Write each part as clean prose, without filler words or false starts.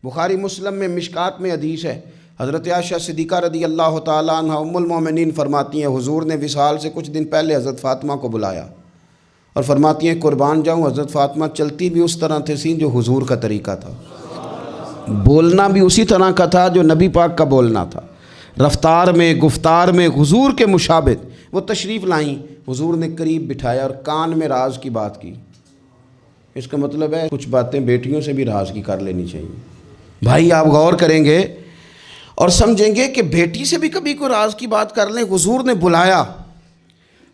بخاری مسلم میں مشکات میں حدیث ہے، حضرت عائشہ صدیقہ رضی اللہ تعالیٰ عنہ ام المومنین فرماتی ہیں حضور نے وصال سے کچھ دن پہلے حضرت فاطمہ کو بلایا اور فرماتی ہیں قربان جاؤں حضرت فاطمہ چلتی بھی اس طرح تھی جو حضور کا طریقہ تھا، بولنا بھی اسی طرح کا تھا جو نبی پاک کا بولنا تھا، رفتار میں گفتار میں حضور کے مشابہت۔ وہ تشریف لائیں، حضور نے قریب بٹھایا اور کان میں راز کی بات کی۔ اس کا مطلب ہے کچھ باتیں بیٹیوں سے بھی راز کی کر لینی چاہیے۔ بھائی آپ غور کریں گے اور سمجھیں گے کہ بیٹی سے بھی کبھی کوئی راز کی بات کر لیں۔ حضور نے بلایا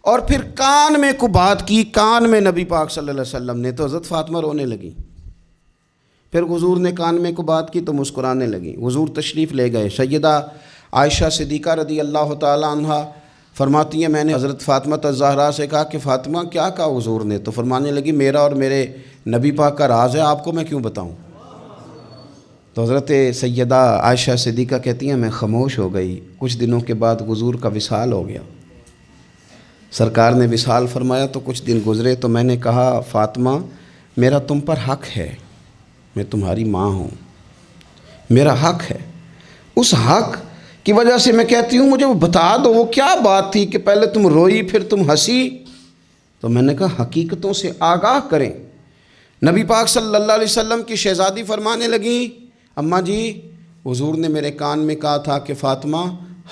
اور پھر کان میں کو بات کی، کان میں نبی پاک صلی اللہ علیہ وسلم نے، تو حضرت فاطمہ رونے لگی۔ پھر حضور نے کان میں کو بات کی تو مسکرانے لگی۔ حضور تشریف لے گئے، سیدہ عائشہ صدیقہ رضی اللہ تعالیٰ عنہ فرماتی ہیں میں نے حضرت فاطمہ الزہرا سے کہا کہ فاطمہ کیا کہا حضور نے؟ تو فرمانے لگی میرا اور میرے نبی پاک کا راز ہے، آپ کو میں کیوں بتاؤں؟ تو حضرت سیدہ عائشہ صدیقہ کہتی ہیں میں خاموش ہو گئی۔ کچھ دنوں کے بعد حضور کا وصال ہو گیا، سرکار نے وصال فرمایا تو کچھ دن گزرے تو میں نے کہا فاطمہ میرا تم پر حق ہے، میں تمہاری ماں ہوں، میرا حق ہے، اس حق کی وجہ سے میں کہتی ہوں مجھے وہ بتا دو وہ کیا بات تھی کہ پہلے تم روئی پھر تم ہنسی؟ تو میں نے کہا حقیقتوں سے آگاہ کریں۔ نبی پاک صلی اللہ علیہ وسلم کی شہزادی فرمانے لگی اماں جی حضور نے میرے کان میں کہا تھا کہ فاطمہ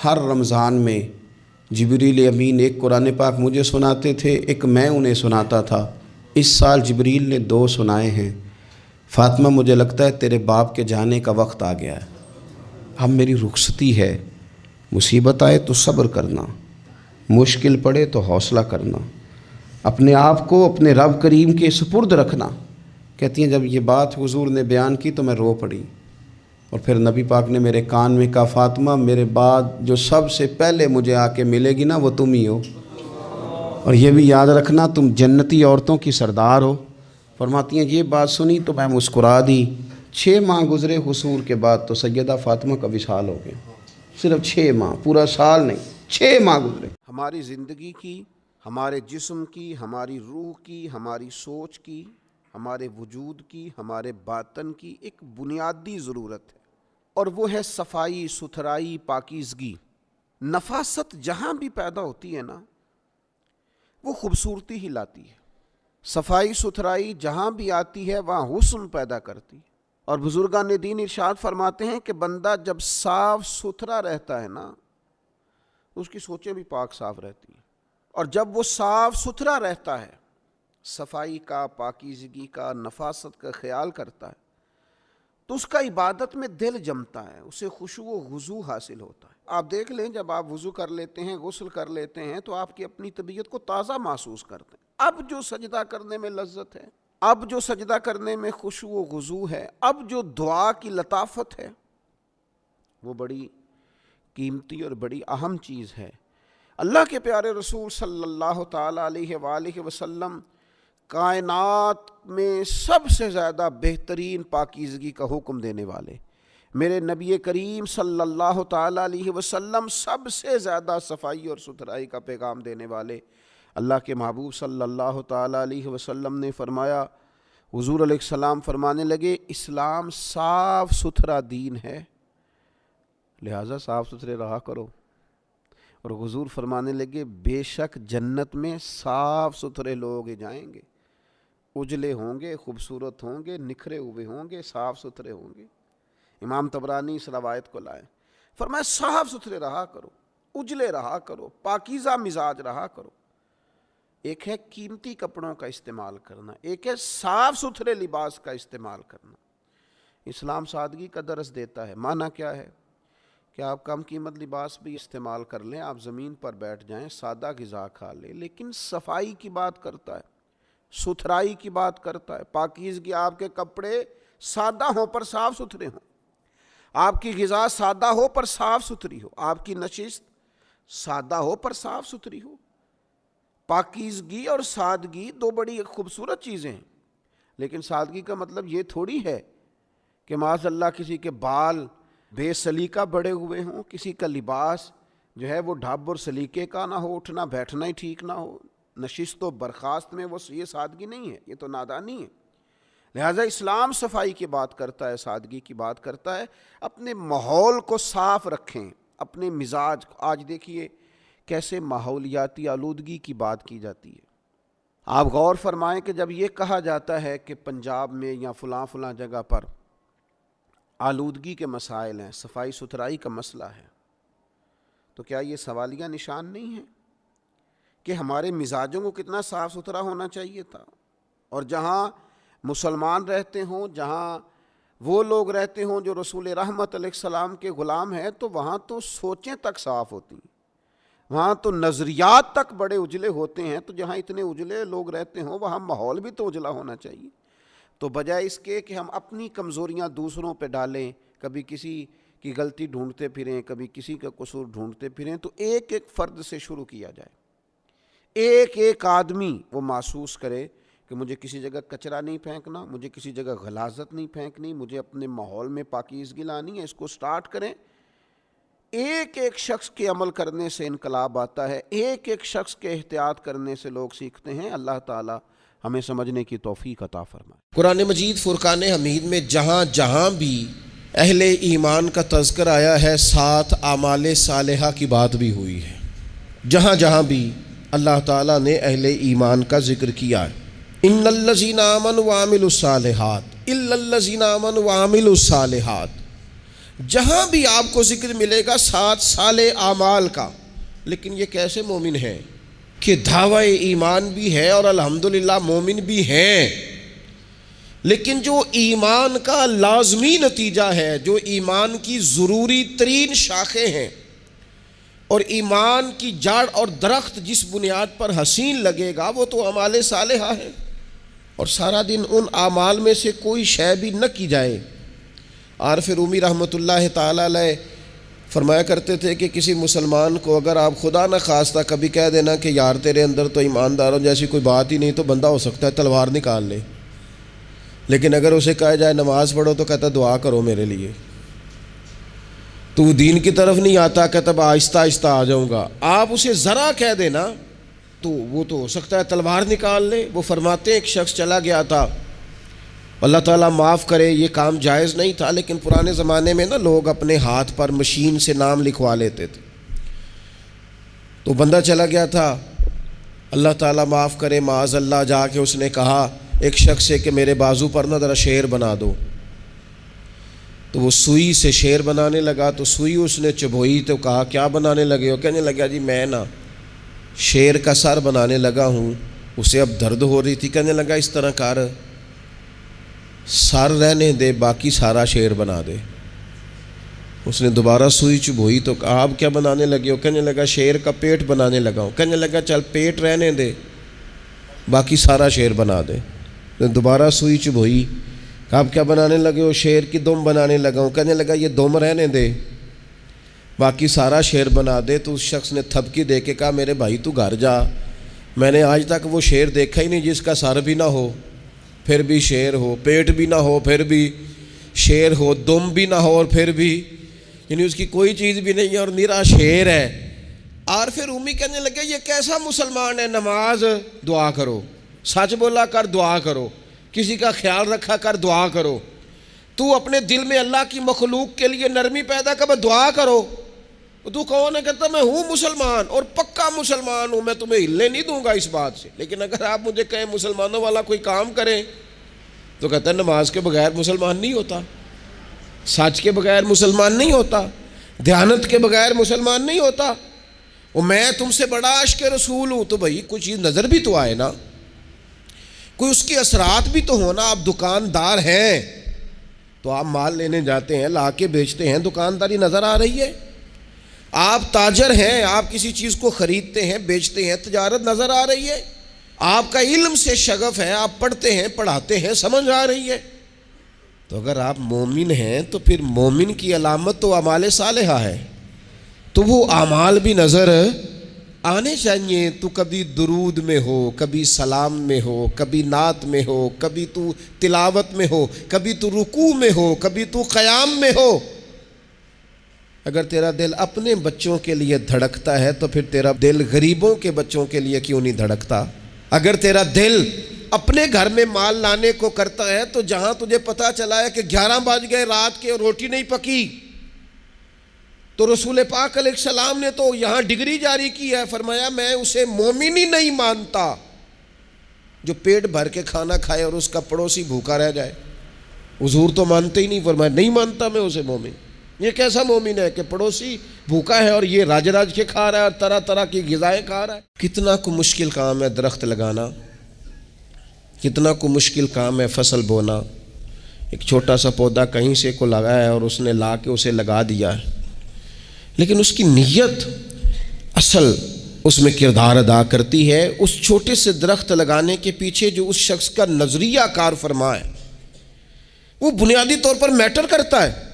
ہر رمضان میں جبریل امین ایک قرآن پاک مجھے سناتے تھے، ایک میں انہیں سناتا تھا، اس سال جبریل نے 2 سنائے ہیں۔ فاطمہ مجھے لگتا ہے تیرے باپ کے جانے کا وقت آ گیا ہے، اب میری رخصتی ہے، مصیبت آئے تو صبر کرنا، مشکل پڑے تو حوصلہ کرنا، اپنے آپ کو اپنے رب کریم کے سپرد رکھنا۔ کہتی ہیں جب یہ بات حضور نے بیان کی تو میں رو پڑی، اور پھر نبی پاک نے میرے کان میں کہا فاطمہ میرے بعد جو سب سے پہلے مجھے آ کے ملے گی نا وہ تم ہی ہو، اور یہ بھی یاد رکھنا تم جنتی عورتوں کی سردار ہو۔ فرماتی ہیں یہ بات سنی تو میں مسکرا دی۔ 6 ماہ گزرے حضور کے بعد تو سیدہ فاطمہ کا وصال ہو گیا، صرف 6 ماہ، پورا سال نہیں، 6 ماہ گزرے۔ ہماری زندگی کی، ہمارے جسم کی، ہماری روح کی، ہماری سوچ کی، ہمارے وجود کی، ہمارے باطن کی ایک بنیادی ضرورت ہے، اور وہ ہے صفائی ستھرائی پاکیزگی۔ نفاست جہاں بھی پیدا ہوتی ہے نا وہ خوبصورتی ہی لاتی ہے، صفائی ستھرائی جہاں بھی آتی ہے وہاں حسن پیدا کرتی ہے۔ اور بزرگان دین ارشاد فرماتے ہیں کہ بندہ جب صاف ستھرا رہتا ہے نا اس کی سوچیں بھی پاک صاف رہتی ہیں، اور جب وہ صاف ستھرا رہتا ہے، صفائی کا، پاکیزگی کا، نفاست کا خیال کرتا ہے تو اس کا عبادت میں دل جمتا ہے، اسے خشوع و خضوع حاصل ہوتا ہے۔ آپ دیکھ لیں جب آپ وضو کر لیتے ہیں، غسل کر لیتے ہیں تو آپ کی اپنی طبیعت کو تازہ محسوس کرتے ہیں۔ اب جو سجدہ کرنے میں لذت ہے، اب جو سجدہ کرنے میں خشوع و خضوع ہے، اب جو دعا کی لطافت ہے، وہ بڑی قیمتی اور بڑی اہم چیز ہے۔ اللہ کے پیارے رسول صلی اللہ تعالیٰ علیہ وآلہ وسلم کائنات میں سب سے زیادہ بہترین پاکیزگی کا حکم دینے والے، میرے نبی کریم صلی اللہ تعالیٰ علیہ وسلم سب سے زیادہ صفائی اور ستھرائی کا پیغام دینے والے، اللہ کے محبوب صلی اللہ تعالیٰ علیہ وسلم نے فرمایا، حضور علیہ السلام فرمانے لگے اسلام صاف ستھرا دین ہے، لہٰذا صاف ستھرے رہا کرو۔ اور حضور فرمانے لگے بے شک جنت میں صاف ستھرے لوگ ہی جائیں گے، اجلے ہوں گے، خوبصورت ہوں گے، نکھرے ہوئے ہوں گے، صاف ستھرے ہوں گے۔ امام طبرانی اس روایت کو لائے، فرمایا صاف ستھرے رہا کرو، اجلے رہا کرو، پاکیزہ مزاج رہا کرو۔ ایک ہے قیمتی کپڑوں کا استعمال کرنا، ایک ہے صاف ستھرے لباس کا استعمال کرنا۔ اسلام سادگی کا درس دیتا ہے۔ معنی کیا ہے کہ آپ کم قیمت لباس بھی استعمال کر لیں، آپ زمین پر بیٹھ جائیں، سادہ غذا کھا لیں، لیکن صفائی کی بات کرتا ہے، ستھرائی کی بات کرتا ہے، پاکیزگی، آپ کے کپڑے سادہ ہوں پر صاف ستھرے ہوں، آپ کی غذا سادہ ہو پر صاف ستھری ہو، آپ کی نشست سادہ ہو پر صاف ستھری ہو۔ پاکیزگی اور سادگی دو بڑی خوبصورت چیزیں ہیں، لیکن سادگی کا مطلب یہ تھوڑی ہے کہ معاذ اللہ کسی کے بال بے سلیقہ بڑے ہوئے ہوں، کسی کا لباس جو ہے وہ ڈھب اور سلیقے کا نہ ہو، اٹھنا بیٹھنا ہی ٹھیک نہ ہو، نشست و برخاست میں وہ یہ سادگی نہیں ہے، یہ تو نادانی ہے۔ لہٰذا اسلام صفائی کی بات کرتا ہے، سادگی کی بات کرتا ہے۔ اپنے ماحول کو صاف رکھیں، اپنے مزاج۔ آج دیکھیے کیسے ماحولیاتی آلودگی کی بات کی جاتی ہے۔ آپ غور فرمائیں کہ جب یہ کہا جاتا ہے کہ پنجاب میں یا فلاں جگہ پر آلودگی کے مسائل ہیں، صفائی ستھرائی کا مسئلہ ہے، تو کیا یہ سوالیہ نشان نہیں ہے کہ ہمارے مزاجوں کو کتنا صاف ستھرا ہونا چاہیے تھا؟ اور جہاں مسلمان رہتے ہوں، جہاں وہ لوگ رہتے ہوں جو رسول رحمت علیہ السلام کے غلام ہیں، تو وہاں تو سوچیں تک صاف ہوتی ہیں، وہاں تو نظریات تک بڑے اجلے ہوتے ہیں۔ تو جہاں اتنے اجلے لوگ رہتے ہوں وہاں ماحول بھی تو اجلا ہونا چاہیے۔ تو بجائے اس کے کہ ہم اپنی کمزوریاں دوسروں پہ ڈالیں، کبھی کسی کی غلطی ڈھونڈتے پھریں، کبھی کسی کا قصور ڈھونڈتے پھریں، تو ایک ایک فرد سے شروع کیا جائے۔ ایک ایک آدمی وہ محسوس کرے کہ مجھے کسی جگہ کچرا نہیں پھینکنا، مجھے کسی جگہ غلاظت نہیں پھینکنی، مجھے اپنے ماحول میں پاکیزگی لانی ہے۔ اس کو سٹارٹ کریں۔ ایک ایک شخص کے عمل کرنے سے انقلاب آتا ہے، ایک ایک شخص کے احتیاط کرنے سے لوگ سیکھتے ہیں۔ اللہ تعالی ہمیں سمجھنے کی توفیق عطا فرمائے۔ قرآن مجید فرقان حمید میں جہاں جہاں بھی اہل ایمان کا تذکر آیا ہے، ساتھ اعمال صالحہ کی بات بھی ہوئی ہے۔ جہاں جہاں بھی اللہ تعالیٰ نے اہل ایمان کا ذکر کیا ہے، ان الذین آمنوا وعملوا الصالحات الا الذین آمنوا وعملوا الصالحات، جہاں بھی آپ کو ذکر ملے گا ساتھ صالح اعمال کا۔ لیکن یہ کیسے مومن ہیں کہ دعوی ایمان بھی ہے اور الحمدللہ مومن بھی ہیں، لیکن جو ایمان کا لازمی نتیجہ ہے، جو ایمان کی ضروری ترین شاخیں ہیں، اور ایمان کی جڑ اور درخت جس بنیاد پر حسین لگے گا، وہ تو اعمال صالحہ ہے۔ اور سارا دن ان اعمال میں سے کوئی شے بھی نہ کی جائے۔ عارف رومی رحمۃ اللہ تعالی علیہ فرمایا کرتے تھے کہ کسی مسلمان کو اگر آپ خدا نہ خواستہ کبھی کہہ دینا کہ یار تیرے اندر تو ایمانداروں جیسی کوئی بات ہی نہیں، تو بندہ ہو سکتا ہے تلوار نکال لے، لیکن اگر اسے کہا جائے نماز پڑھو تو کہتا دعا کرو میرے لیے، تو دین کی طرف نہیں آتا، کہتا آہستہ آہستہ آ جاؤں گا۔ آپ اسے ذرا کہہ دینا تو وہ تو ہو سکتا ہے تلوار نکال لے۔ وہ فرماتے ایک شخص چلا گیا تھا، اللہ تعالیٰ معاف کرے یہ کام جائز نہیں تھا، لیکن پرانے زمانے میں نا لوگ اپنے ہاتھ پر مشین سے نام لکھوا لیتے تھے۔ تو بندہ چلا گیا تھا، اللہ تعالیٰ معاف کرے معاذ اللہ، جا کے اس نے کہا ایک شخص سے کہ میرے بازو پر نا ذرا شیر بنا دو۔ تو وہ سوئی سے شیر بنانے لگا، تو سوئی اس نے چبھوئی تو کہا کیا بنانے لگے ہو؟ کہنے لگا جی میں نا شیر کا سر بنانے لگا ہوں۔ اسے اب درد ہو رہی تھی، کہنے لگا اس طرح کر، سر رہنے دے باقی سارا شیر بنا دے۔ اس نے دوبارہ سوئی چبھوئی تو کہا آپ کیا بنانے لگے ہو؟ کہنے لگا شیر کا پیٹ بنانے لگا ہوں۔ کہنے لگا چل پیٹ رہنے دے باقی سارا شیر بنا دے۔ دوبارہ سوئی چبھوئی، آپ کیا بنانے لگے ہو؟ شیر کی دم بنانے لگا ہوں۔ کہنے لگا یہ دم رہنے دے باقی سارا شیر بنا دے۔ تو اس شخص نے تھپکی دے کے کہا میرے بھائی تو گھر جا، میں نے آج تک وہ شیر دیکھا ہی نہیں جس کا سر بھی نہ ہو پھر بھی شیر ہو، پیٹ بھی نہ ہو پھر بھی شیر ہو، دم بھی نہ ہو اور پھر بھی، یعنی اس کی کوئی چیز بھی نہیں ہے اور نیرا شیر ہے۔ عارف رومی کہنے لگے یہ کیسا مسلمان ہے؟ نماز دعا کرو، سچ بولا کر دعا کرو، کسی کا خیال رکھا کر دعا کرو، تو اپنے دل میں اللہ کی مخلوق کے لیے نرمی پیدا کر دعا کرو۔ تو کون ہے؟ کہتا میں ہوں مسلمان اور پکا مسلمان ہوں، میں تمہیں ہلنے نہیں دوں گا اس بات سے، لیکن اگر آپ مجھے کہیں مسلمانوں والا کوئی کام کریں تو کہتا ہے نماز کے بغیر مسلمان نہیں ہوتا، سچ کے بغیر مسلمان نہیں ہوتا، دیانت کے بغیر مسلمان نہیں ہوتا، اور میں تم سے بڑا عاشق رسول ہوں۔ تو بھائی کوئی چیز نظر بھی تو آئے نا، کوئی اس کے اثرات بھی تو ہونا۔ آپ دکاندار ہیں تو آپ مال لینے جاتے ہیں، لا کے بیچتے ہیں، دکانداری نظر آ رہی ہے۔ آپ تاجر ہیں، آپ کسی چیز کو خریدتے ہیں بیچتے ہیں، تجارت نظر آ رہی ہے۔ آپ کا علم سے شغف ہے، آپ پڑھتے ہیں پڑھاتے ہیں، سمجھ آ رہی ہے۔ تو اگر آپ مومن ہیں تو پھر مومن کی علامت تو اعمال صالحہ ہے، تو وہ اعمال بھی نظر آنے چاہیے۔ تو کبھی درود میں ہو، کبھی سلام میں ہو، کبھی نعت میں ہو، کبھی تو تلاوت میں ہو، کبھی تو رکوع میں ہو، کبھی تو قیام میں ہو۔ اگر تیرا دل اپنے بچوں کے لیے دھڑکتا ہے تو پھر تیرا دل غریبوں کے بچوں کے لیے کیوں نہیں دھڑکتا؟ اگر تیرا دل اپنے گھر میں مال لانے کو کرتا ہے تو جہاں تجھے پتا چلا ہے کہ 11 بج گئے رات کے اور روٹی نہیں پکی، تو رسول پاک علیہ السلام نے تو یہاں ڈگری جاری کی ہے، فرمایا میں اسے مومن ہی نہیں مانتا جو پیٹ بھر کے کھانا کھائے اور اس کا پڑوسی بھوکا رہ جائے۔ حضور تو مانتے ہی نہیں، فرمایا نہیں مانتا میں اسے مومن۔ یہ کیسا مومن ہے کہ پڑوسی بھوکا ہے اور یہ راج راج کے کھا رہا ہے اور طرح طرح کی غذائیں کھا رہا ہے۔ کتنا کو مشکل کام ہے درخت لگانا، کتنا کو مشکل کام ہے فصل بونا۔ ایک چھوٹا سا پودا کہیں سے کو لگایا ہے اور اس نے لا کے اسے لگا دیا ہے، لیکن اس کی نیت اصل اس میں کردار ادا کرتی ہے۔ اس چھوٹے سے درخت لگانے کے پیچھے جو اس شخص کا نظریہ کار فرما ہے وہ بنیادی طور پر میٹر کرتا ہے۔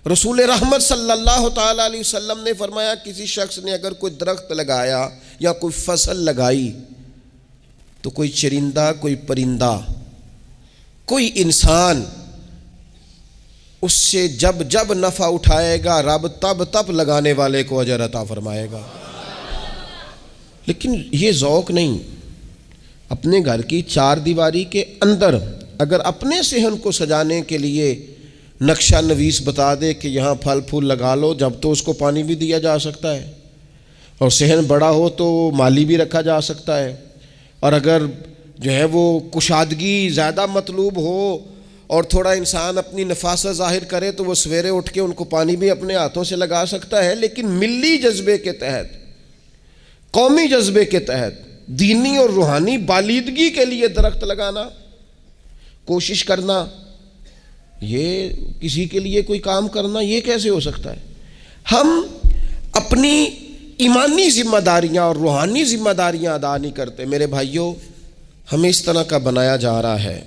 رسول رحمت صلی اللہ تعالیٰ علیہ وسلم نے فرمایا کسی شخص نے اگر کوئی درخت لگایا یا کوئی فصل لگائی تو کوئی چرندہ، کوئی پرندہ، کوئی انسان اس سے جب جب نفع اٹھائے گا رب تب تب لگانے والے کو اجر عطا فرمائے گا۔ لیکن یہ ذوق نہیں، اپنے گھر کی 4 دیواری کے اندر اگر اپنے صحن کو سجانے کے لیے نقشہ نویس بتا دے کہ یہاں پھل پھول لگا لو، جب تو اس کو پانی بھی دیا جا سکتا ہے، اور صحن بڑا ہو تو مالی بھی رکھا جا سکتا ہے، اور اگر جو ہے وہ کشادگی زیادہ مطلوب ہو اور تھوڑا انسان اپنی نفاست ظاہر کرے تو وہ سویرے اٹھ کے ان کو پانی بھی اپنے ہاتھوں سے لگا سکتا ہے۔ لیکن ملی جذبے کے تحت، قومی جذبے کے تحت، دینی اور روحانی بالیدگی کے لیے درخت لگانا، کوشش کرنا، یہ کسی کے لیے کوئی کام کرنا، یہ کیسے ہو سکتا ہے؟ ہم اپنی ایمانی ذمہ داریاں اور روحانی ذمہ داریاں ادا نہیں کرتے۔ میرے بھائیوں، ہمیں اس طرح کا بنایا جا رہا ہے،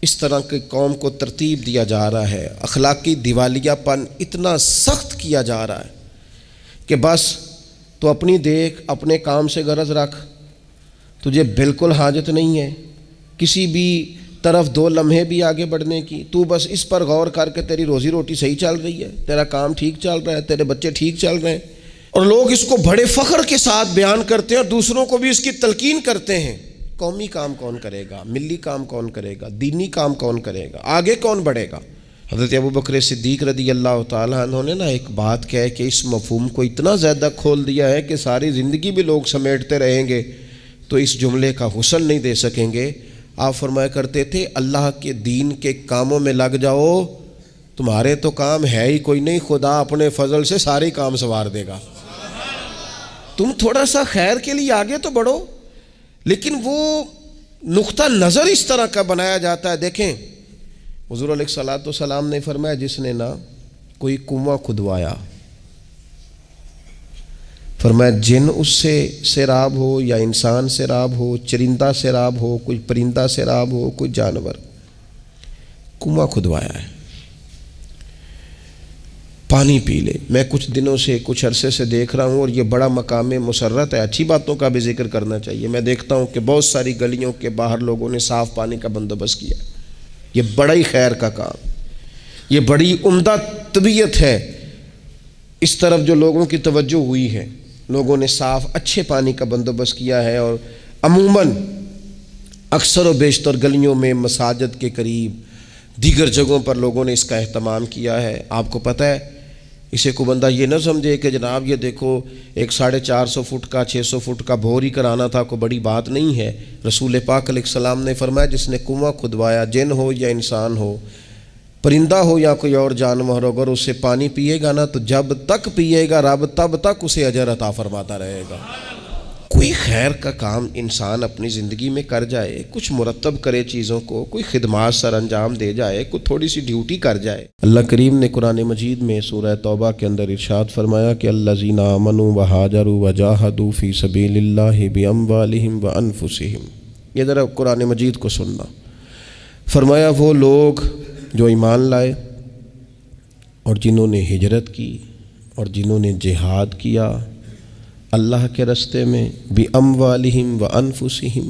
اس طرح کی قوم کو ترتیب دیا جا رہا ہے، اخلاقی دیوالیہ پن اتنا سخت کیا جا رہا ہے کہ بس تو اپنی دیکھ، اپنے کام سے غرض رکھ، تجھے بالکل حاجت نہیں ہے کسی بھی طرف 2 لمحے بھی آگے بڑھنے کی۔ تو بس اس پر غور کر کے تیری روزی روٹی صحیح چل رہی ہے، تیرا کام ٹھیک چل رہا ہے، تیرے بچے ٹھیک چل رہے ہیں، اور لوگ اس کو بڑے فخر کے ساتھ بیان کرتے ہیں اور دوسروں کو بھی اس کی تلقین کرتے ہیں۔ قومی کام کون کرے گا؟ ملی کام کون کرے گا؟ دینی کام کون کرے گا؟ آگے کون بڑھے گا؟ حضرت ابوبکر صدیق رضی اللہ تعالیٰ عنہ نے ایک بات کہے کہ اس مفہوم کو اتنا زیادہ کھول دیا ہے کہ ساری زندگی بھی لوگ سمیٹتے رہیں گے تو اس جملے کا حسن نہیں دے سکیں گے۔ آپ فرمایا کرتے تھے اللہ کے دین کے کاموں میں لگ جاؤ، تمہارے تو کام ہے ہی کوئی نہیں، خدا اپنے فضل سے سارے کام سنوار دے گا۔ تم تھوڑا سا خیر کے لیے آگے تو بڑھو، لیکن وہ نقطہ نظر اس طرح کا بنایا جاتا ہے۔ دیکھیں حضور علیہ الصلوۃ والسلام نے فرمایا جس نے نہ کوئی کنواں کھدوایا، فرمایا جن اس سے سیراب ہو یا انسان سیراب ہو، چرندہ سیراب ہو، کوئی پرندہ سیراب ہو، کوئی جانور، کنواں کھدوایا ہے، پانی پی لے۔ میں کچھ دنوں سے، کچھ عرصے سے دیکھ رہا ہوں، اور یہ بڑا مقام مسرت ہے، اچھی باتوں کا بھی ذکر کرنا چاہیے۔ میں دیکھتا ہوں کہ بہت ساری گلیوں کے باہر لوگوں نے صاف پانی کا بندوبست کیا، یہ بڑا ہی خیر کا کام، یہ بڑی عمدہ طبیعت ہے۔ اس طرف جو لوگوں کی توجہ ہوئی ہے، لوگوں نے صاف اچھے پانی کا بندوبست کیا ہے، اور عموماً اکثر و بیشتر گلیوں میں، مساجد کے قریب، دیگر جگہوں پر لوگوں نے اس کا اہتمام کیا ہے۔ آپ کو پتہ ہے، اسے کو بندہ یہ نہ سمجھے کہ جناب یہ دیکھو ایک 450 فٹ کا 600 فٹ کا بور ہی کرانا تھا، کوئی بڑی بات نہیں ہے۔ رسول پاک علیہ السلام نے فرمایا جس نے کنواں کھدوایا، جن ہو یا انسان ہو، پرندہ ہو یا کوئی اور جانور ہو، اگر اس سے پانی پیے گا نا تو جب تک پیے گا رب تب تک اسے اجر عطا فرماتا رہے گا۔ کوئی خیر کا کام انسان اپنی زندگی میں کر جائے، کچھ مرتب کرے چیزوں کو، کوئی خدمات سر انجام دے جائے، کوئی تھوڑی سی ڈیوٹی کر جائے۔ اللہ کریم نے قرآن مجید میں سورہ توبہ کے اندر ارشاد فرمایا کہ الذین آمنوا وہاجروا وجاہدوا فی سبیل اللہ باموالہم وانفسہم۔ یہ ذرا قرآن مجید کو سننا۔ فرمایا وہ لوگ جو ایمان لائے اور جنہوں نے ہجرت کی اور جنہوں نے جہاد کیا اللہ کے راستے میں، بِأَمْوَالِهِمْ وَأَنفُسِهِمْ،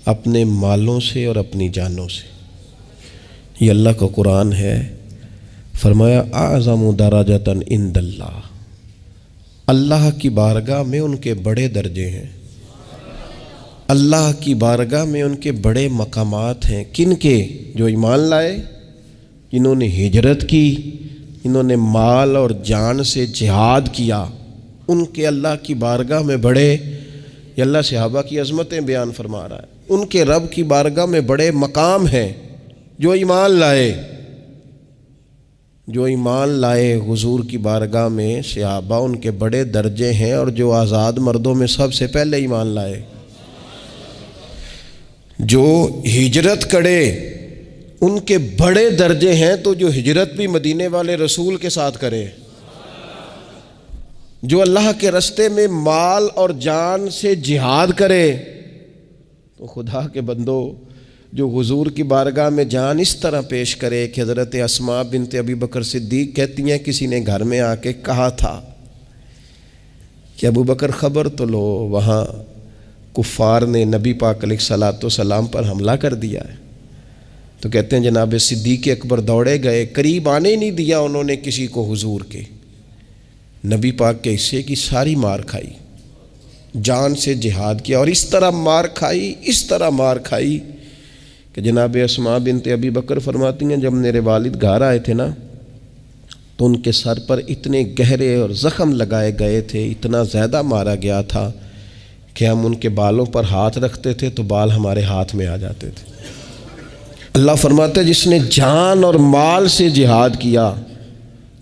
اپنے مالوں سے اور اپنی جانوں سے۔ یہ اللہ کا قرآن ہے۔ فرمایا اعظم درجۃ عند اللہ، اللہ کی بارگاہ میں ان کے بڑے درجے ہیں۔ اللہ کی بارگاہ میں ان کے بڑے مقامات ہیں. کن کے؟ جو ایمان لائے، جنہوں نے ہجرت کی، جنہوں نے مال اور جان سے جہاد کیا، ان کے اللہ کی بارگاہ میں بڑے، یہ اللہ صحابہ کی عظمتیں بیان فرما رہا ہے، ان کے رب کی بارگاہ میں بڑے مقام ہیں. جو ایمان لائے، جو ایمان لائے حضور کی بارگاہ میں صحابہ، ان کے بڑے درجے ہیں. اور جو آزاد مردوں میں سب سے پہلے ایمان لائے، جو ہجرت کرے، ان کے بڑے درجے ہیں. تو جو ہجرت بھی مدینے والے رسول کے ساتھ کرے، جو اللہ کے راستے میں مال اور جان سے جہاد کرے، تو خدا کے بندو جو حضور کی بارگاہ میں جان اس طرح پیش کرے کہ حضرت اسماء بنت ابی بکر صدیق کہتی ہیں کسی نے گھر میں آ کے کہا تھا کہ ابو بکر خبر تو لو، وہاں کفار نے نبی پاک علیہ الصلوۃ والسلام پر حملہ کر دیا ہے. تو کہتے ہیں جناب صدیق اکبر دوڑے گئے، قریب آنے نہیں دیا انہوں نے کسی کو حضور کے. نبی پاک کے حصے کی ساری مار کھائی، جان سے جہاد کیا، اور اس طرح مار کھائی، اس طرح مار کھائی کہ جناب اسماء بنت ابی بکر فرماتی ہیں جب میرے والد گھر آئے تھے نا، تو ان کے سر پر اتنے گہرے اور زخم لگائے گئے تھے، اتنا زیادہ مارا گیا تھا کہ ہم ان کے بالوں پر ہاتھ رکھتے تھے تو بال ہمارے ہاتھ میں آ جاتے تھے. اللہ فرماتے جس نے جان اور مال سے جہاد کیا،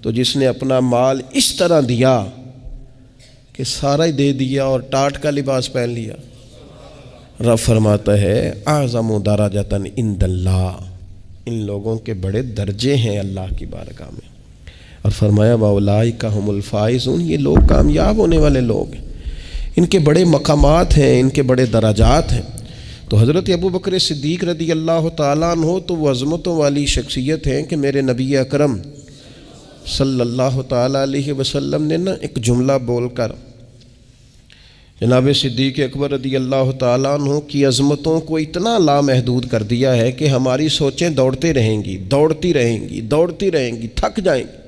تو جس نے اپنا مال اس طرح دیا کہ سارا ہی دے دیا اور ٹاٹ کا لباس پہن لیا. رب فرماتا ہے اعظم درجۃ عند اللہ، ان لوگوں کے بڑے درجے ہیں اللہ کی بارگاہ میں. اور فرمایا واولئک ھم الفائزون، یہ لوگ کامیاب ہونے والے لوگ ہیں، ان کے بڑے مقامات ہیں، ان کے بڑے درجات ہیں. تو حضرت ابو بکر صدیق رضی اللہ تعالیٰ عنہ تو وہ عظمتوں والی شخصیت ہیں کہ میرے نبی اکرم صلی اللہ تعالیٰ علیہ وسلم نے نا ایک جملہ بول کر جناب صدیق اکبر رضی اللہ تعالیٰ عنہ کی عظمتوں کو اتنا لامحدود کر دیا ہے کہ ہماری سوچیں دوڑتے رہیں گی، دوڑتی رہیں گی، دوڑتی رہیں گی، تھک جائیں گی.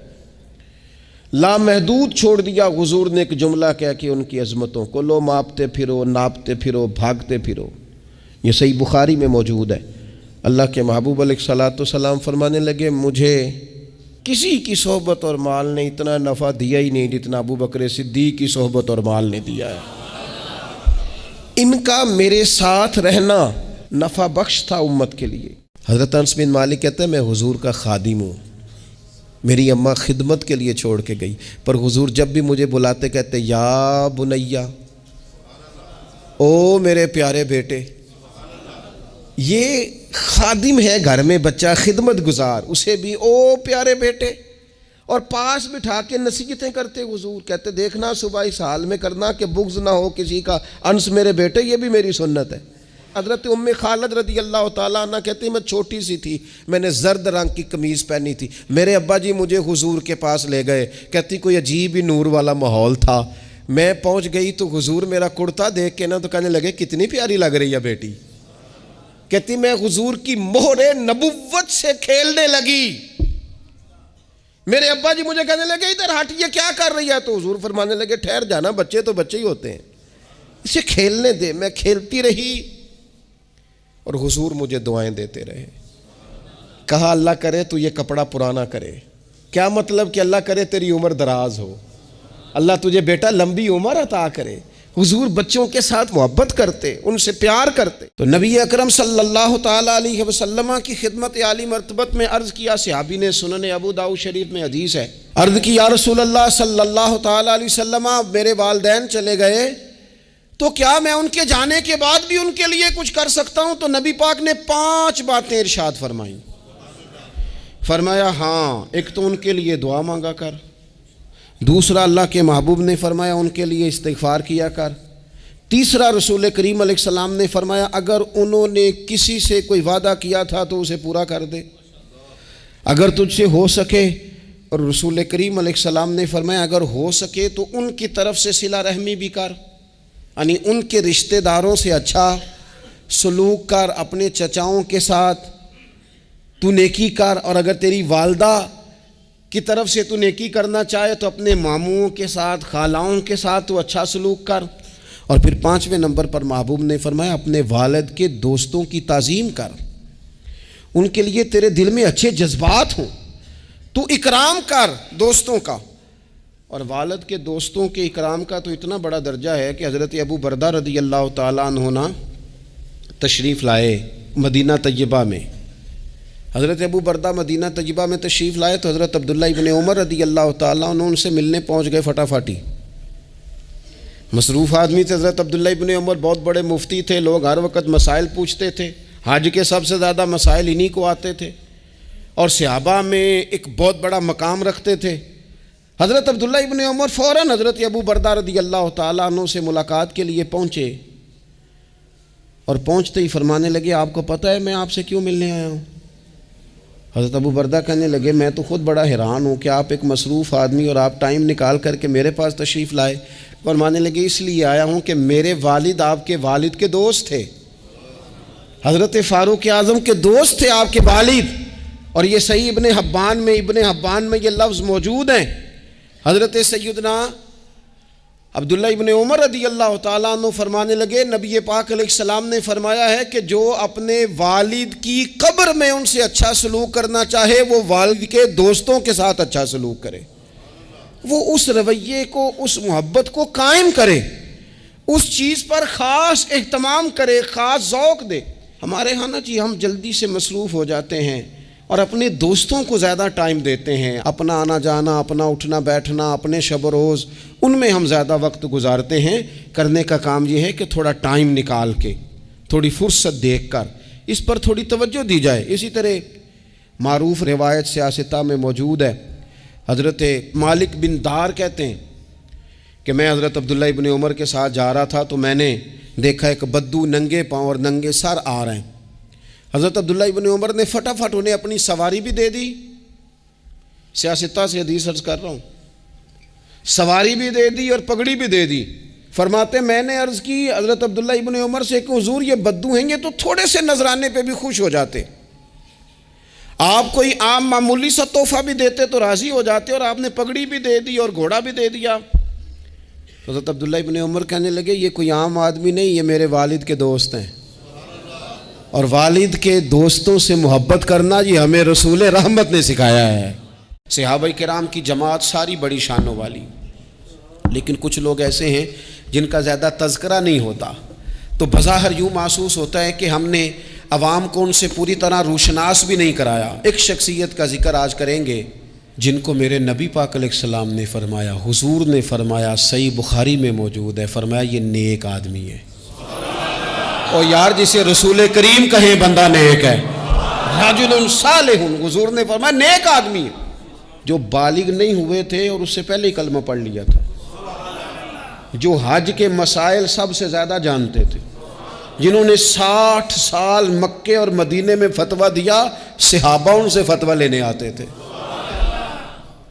لامحدود چھوڑ دیا حضور نے ایک جملہ کہہ کے ان کی عظمتوں کو. لو ماپتے پھرو، ناپتے پھرو، بھاگتے پھرو. یہ صحیح بخاری میں موجود ہے. اللہ کے محبوب علیہ الصلوۃ والسلام فرمانے لگے مجھے کسی کی صحبت اور مال نے اتنا نفع دیا ہی نہیں جتنا ابو بکر صدیق کی صحبت اور مال نے دیا ہے. ان کا میرے ساتھ رہنا نفع بخش تھا امت کے لیے. حضرت انس بن مالک کہتے ہیں میں حضور کا خادم ہوں، میری اماں خدمت کے لیے چھوڑ کے گئی، پر حضور جب بھی مجھے بلاتے کہتے یا بنیا، او میرے پیارے بیٹے. یہ خادم ہے گھر میں بچہ خدمت گزار، اسے بھی او پیارے بیٹے، اور پاس بٹھا کے نصیحتیں کرتے حضور. کہتے دیکھنا صبح اس حال میں کرنا کہ بغض نہ ہو کسی کا، انس میرے بیٹے یہ بھی میری سنت ہے. حضرت ام خالد رضی اللہ تعالیٰ عنہ کہتی میں چھوٹی سی تھی، میں نے زرد رنگ کی قمیض پہنی تھی، میرے ابا جی مجھے حضور کے پاس لے گئے. کہتی کوئی عجیب ہی نور والا ماحول تھا، میں پہنچ گئی تو حضور میرا کرتا دیکھ کے نا تو کہنے لگے کتنی پیاری لگ رہی ہے بیٹی. کہتی میں حضور کی مہر نبوت سے کھیلنے لگی. میرے ابا جی مجھے کہنے لگے ادھر ہٹ، یہ کیا کر رہی ہے؟ تو حضور فرمانے لگے ٹھہر جانا، بچے تو بچے ہی ہوتے ہیں، اسے کھیلنے دے. میں کھیلتی رہی اور حضور مجھے دعائیں دیتے رہے. کہا اللہ کرے تو یہ کپڑا پرانا کرے. کیا مطلب کہ اللہ کرے تیری عمر دراز ہو، اللہ تجھے بیٹا لمبی عمر عطا کرے. حضور بچوں کے ساتھ محبت کرتے، ان سے پیار کرتے. تو نبی اکرم صلی اللہ تعالیٰ علیہ وسلم کی خدمت عالی مرتبت میں عرض کیا. صحابی نے سنن ابو داؤد شریف میں حدیث ہے، عرض کی یا رسول اللہ صلی اللہ تعالیٰ علیہ وسلم میرے والدین چلے گئے تو کیا میں ان کے جانے کے بعد بھی ان کے لیے کچھ کر سکتا ہوں؟ تو نبی پاک نے 5 باتیں ارشاد فرمائیں. فرمایا ہاں، ایک تو ان کے لیے دعا مانگا کر، دوسرا اللہ کے محبوب نے فرمایا ان کے لیے استغفار کیا کر، تیسرا رسول کریم علیہ السلام نے فرمایا اگر انہوں نے کسی سے کوئی وعدہ کیا تھا تو اسے پورا کر دے اگر تجھ سے ہو سکے. اور رسول کریم علیہ السلام نے فرمایا اگر ہو سکے تو ان کی طرف سے صلہ رحمی بھی کر، یعنی ان کے رشتہ داروں سے اچھا سلوک کر، اپنے چچاؤں کے ساتھ تو نیکی کر، اور اگر تیری والدہ کی طرف سے تو نیکی کرنا چاہے تو اپنے ماموں کے ساتھ، خالاؤں کے ساتھ تو اچھا سلوک کر، اور پھر 5ویں نمبر پر محبوب نے فرمایا اپنے والد کے دوستوں کی تعظیم کر، ان کے لیے تیرے دل میں اچھے جذبات ہوں، تو اکرام کر دوستوں کا۔ اور والد کے دوستوں کے اکرام کا تو اتنا بڑا درجہ ہے کہ حضرت ابو بردہ رضی اللہ تعالیٰ عنہ تشریف لائے مدینہ طیبہ میں۔ حضرت ابو بردہ مدینہ طیبہ میں تشریف لائے تو حضرت عبداللہ ابن عمر رضی اللہ تعالیٰ عنہ ان سے ملنے پہنچ گئے فٹافٹی۔ مصروف آدمی تھے حضرت عبداللہ ابن عمر، بہت بڑے مفتی تھے، لوگ ہر وقت مسائل پوچھتے تھے، حج کے سب سے زیادہ مسائل انہی کو آتے تھے، اور صحابہ میں ایک بہت بڑا مقام رکھتے تھے۔ حضرت عبداللہ ابن عمر فوراً حضرت ابو بردہ رضی اللہ تعالیٰ عنہ سے ملاقات کے لیے پہنچے، اور پہنچتے ہی فرمانے لگے آپ کو پتہ ہے میں آپ سے کیوں ملنے آیا ہوں؟ حضرت ابو بردہ کہنے لگے میں تو خود بڑا حیران ہوں کہ آپ ایک مصروف آدمی اور آپ ٹائم نکال کر کے میرے پاس تشریف لائے۔ فرمانے لگے اس لیے آیا ہوں کہ میرے والد آپ کے والد کے دوست تھے، حضرت فاروق اعظم کے دوست تھے آپ کے والد، اور یہ صحیح ابن حبان میں یہ لفظ موجود ہیں۔ حضرت سیدنا عبداللہ ابن عمر رضی اللہ تعالیٰ عنہ فرمانے لگے نبی پاک علیہ السلام نے فرمایا ہے کہ جو اپنے والد کی قبر میں ان سے اچھا سلوک کرنا چاہے وہ والد کے دوستوں کے ساتھ اچھا سلوک کرے، وہ اس رویے کو، اس محبت کو قائم کرے، اس چیز پر خاص اہتمام کرے، خاص ذوق دے۔ ہمارے ہاں نا جی ہم جلدی سے مصروف ہو جاتے ہیں اور اپنے دوستوں کو زیادہ ٹائم دیتے ہیں، اپنا آنا جانا، اپنا اٹھنا بیٹھنا، اپنے شب و روز ان میں ہم زیادہ وقت گزارتے ہیں۔ کرنے کا کام یہ ہے کہ تھوڑا ٹائم نکال کے، تھوڑی فرصت دیکھ کر اس پر تھوڑی توجہ دی جائے۔ اسی طرح معروف روایت سیاستہ میں موجود ہے، حضرت مالک بن دار کہتے ہیں کہ میں حضرت عبداللہ ابن عمر کے ساتھ جا رہا تھا تو میں نے دیکھا ایک بدو ننگے پاؤں اور ننگے سر آ رہے ہیں۔ حضرت عبداللہ ابن عمر نے فٹافٹ انہیں اپنی سواری بھی دے دی، سیاستہ سے حدیث عرض کر رہا ہوں، سواری بھی دے دی اور پگڑی بھی دے دی۔ فرماتے میں نے عرض کی حضرت عبداللہ ابن عمر سے کہ حضور یہ بدو ہیں، یہ تو تھوڑے سے نذرانے پہ بھی خوش ہو جاتے، آپ کوئی عام معمولی سا تحفہ بھی دیتے تو راضی ہو جاتے، اور آپ نے پگڑی بھی دے دی اور گھوڑا بھی دے دیا۔ حضرت عبداللہ ابن عمر کہنے لگے یہ کوئی عام آدمی نہیں، یہ میرے والد کے دوست ہیں، اور والد کے دوستوں سے محبت کرنا یہ ہمیں رسول رحمت نے سکھایا ہے۔ صحابہ کرام کی جماعت ساری بڑی شانوں والی، لیکن کچھ لوگ ایسے ہیں جن کا زیادہ تذکرہ نہیں ہوتا، تو بظاہر یوں محسوس ہوتا ہے کہ ہم نے عوام کو ان سے پوری طرح روشناس بھی نہیں کرایا۔ ایک شخصیت کا ذکر آج کریں گے جن کو میرے نبی پاک علیہ السلام نے فرمایا، حضور نے فرمایا، صحیح بخاری میں موجود ہے، فرمایا یہ نیک آدمی ہے۔ اور یار جسے رسول کریم کہیں بندہ نیک ہے، رجل صالح، حضور نے فرمایا نیک آدمی ہے، جو بالغ نہیں ہوئے تھے اور اس سے پہلے ہی کلمہ پڑھ لیا تھا، جو حج کے مسائل سب سے زیادہ جانتے تھے، جنہوں نے 60 سال مکے اور مدینے میں فتویٰ دیا، صحابہ ان سے فتویٰ لینے آتے تھے،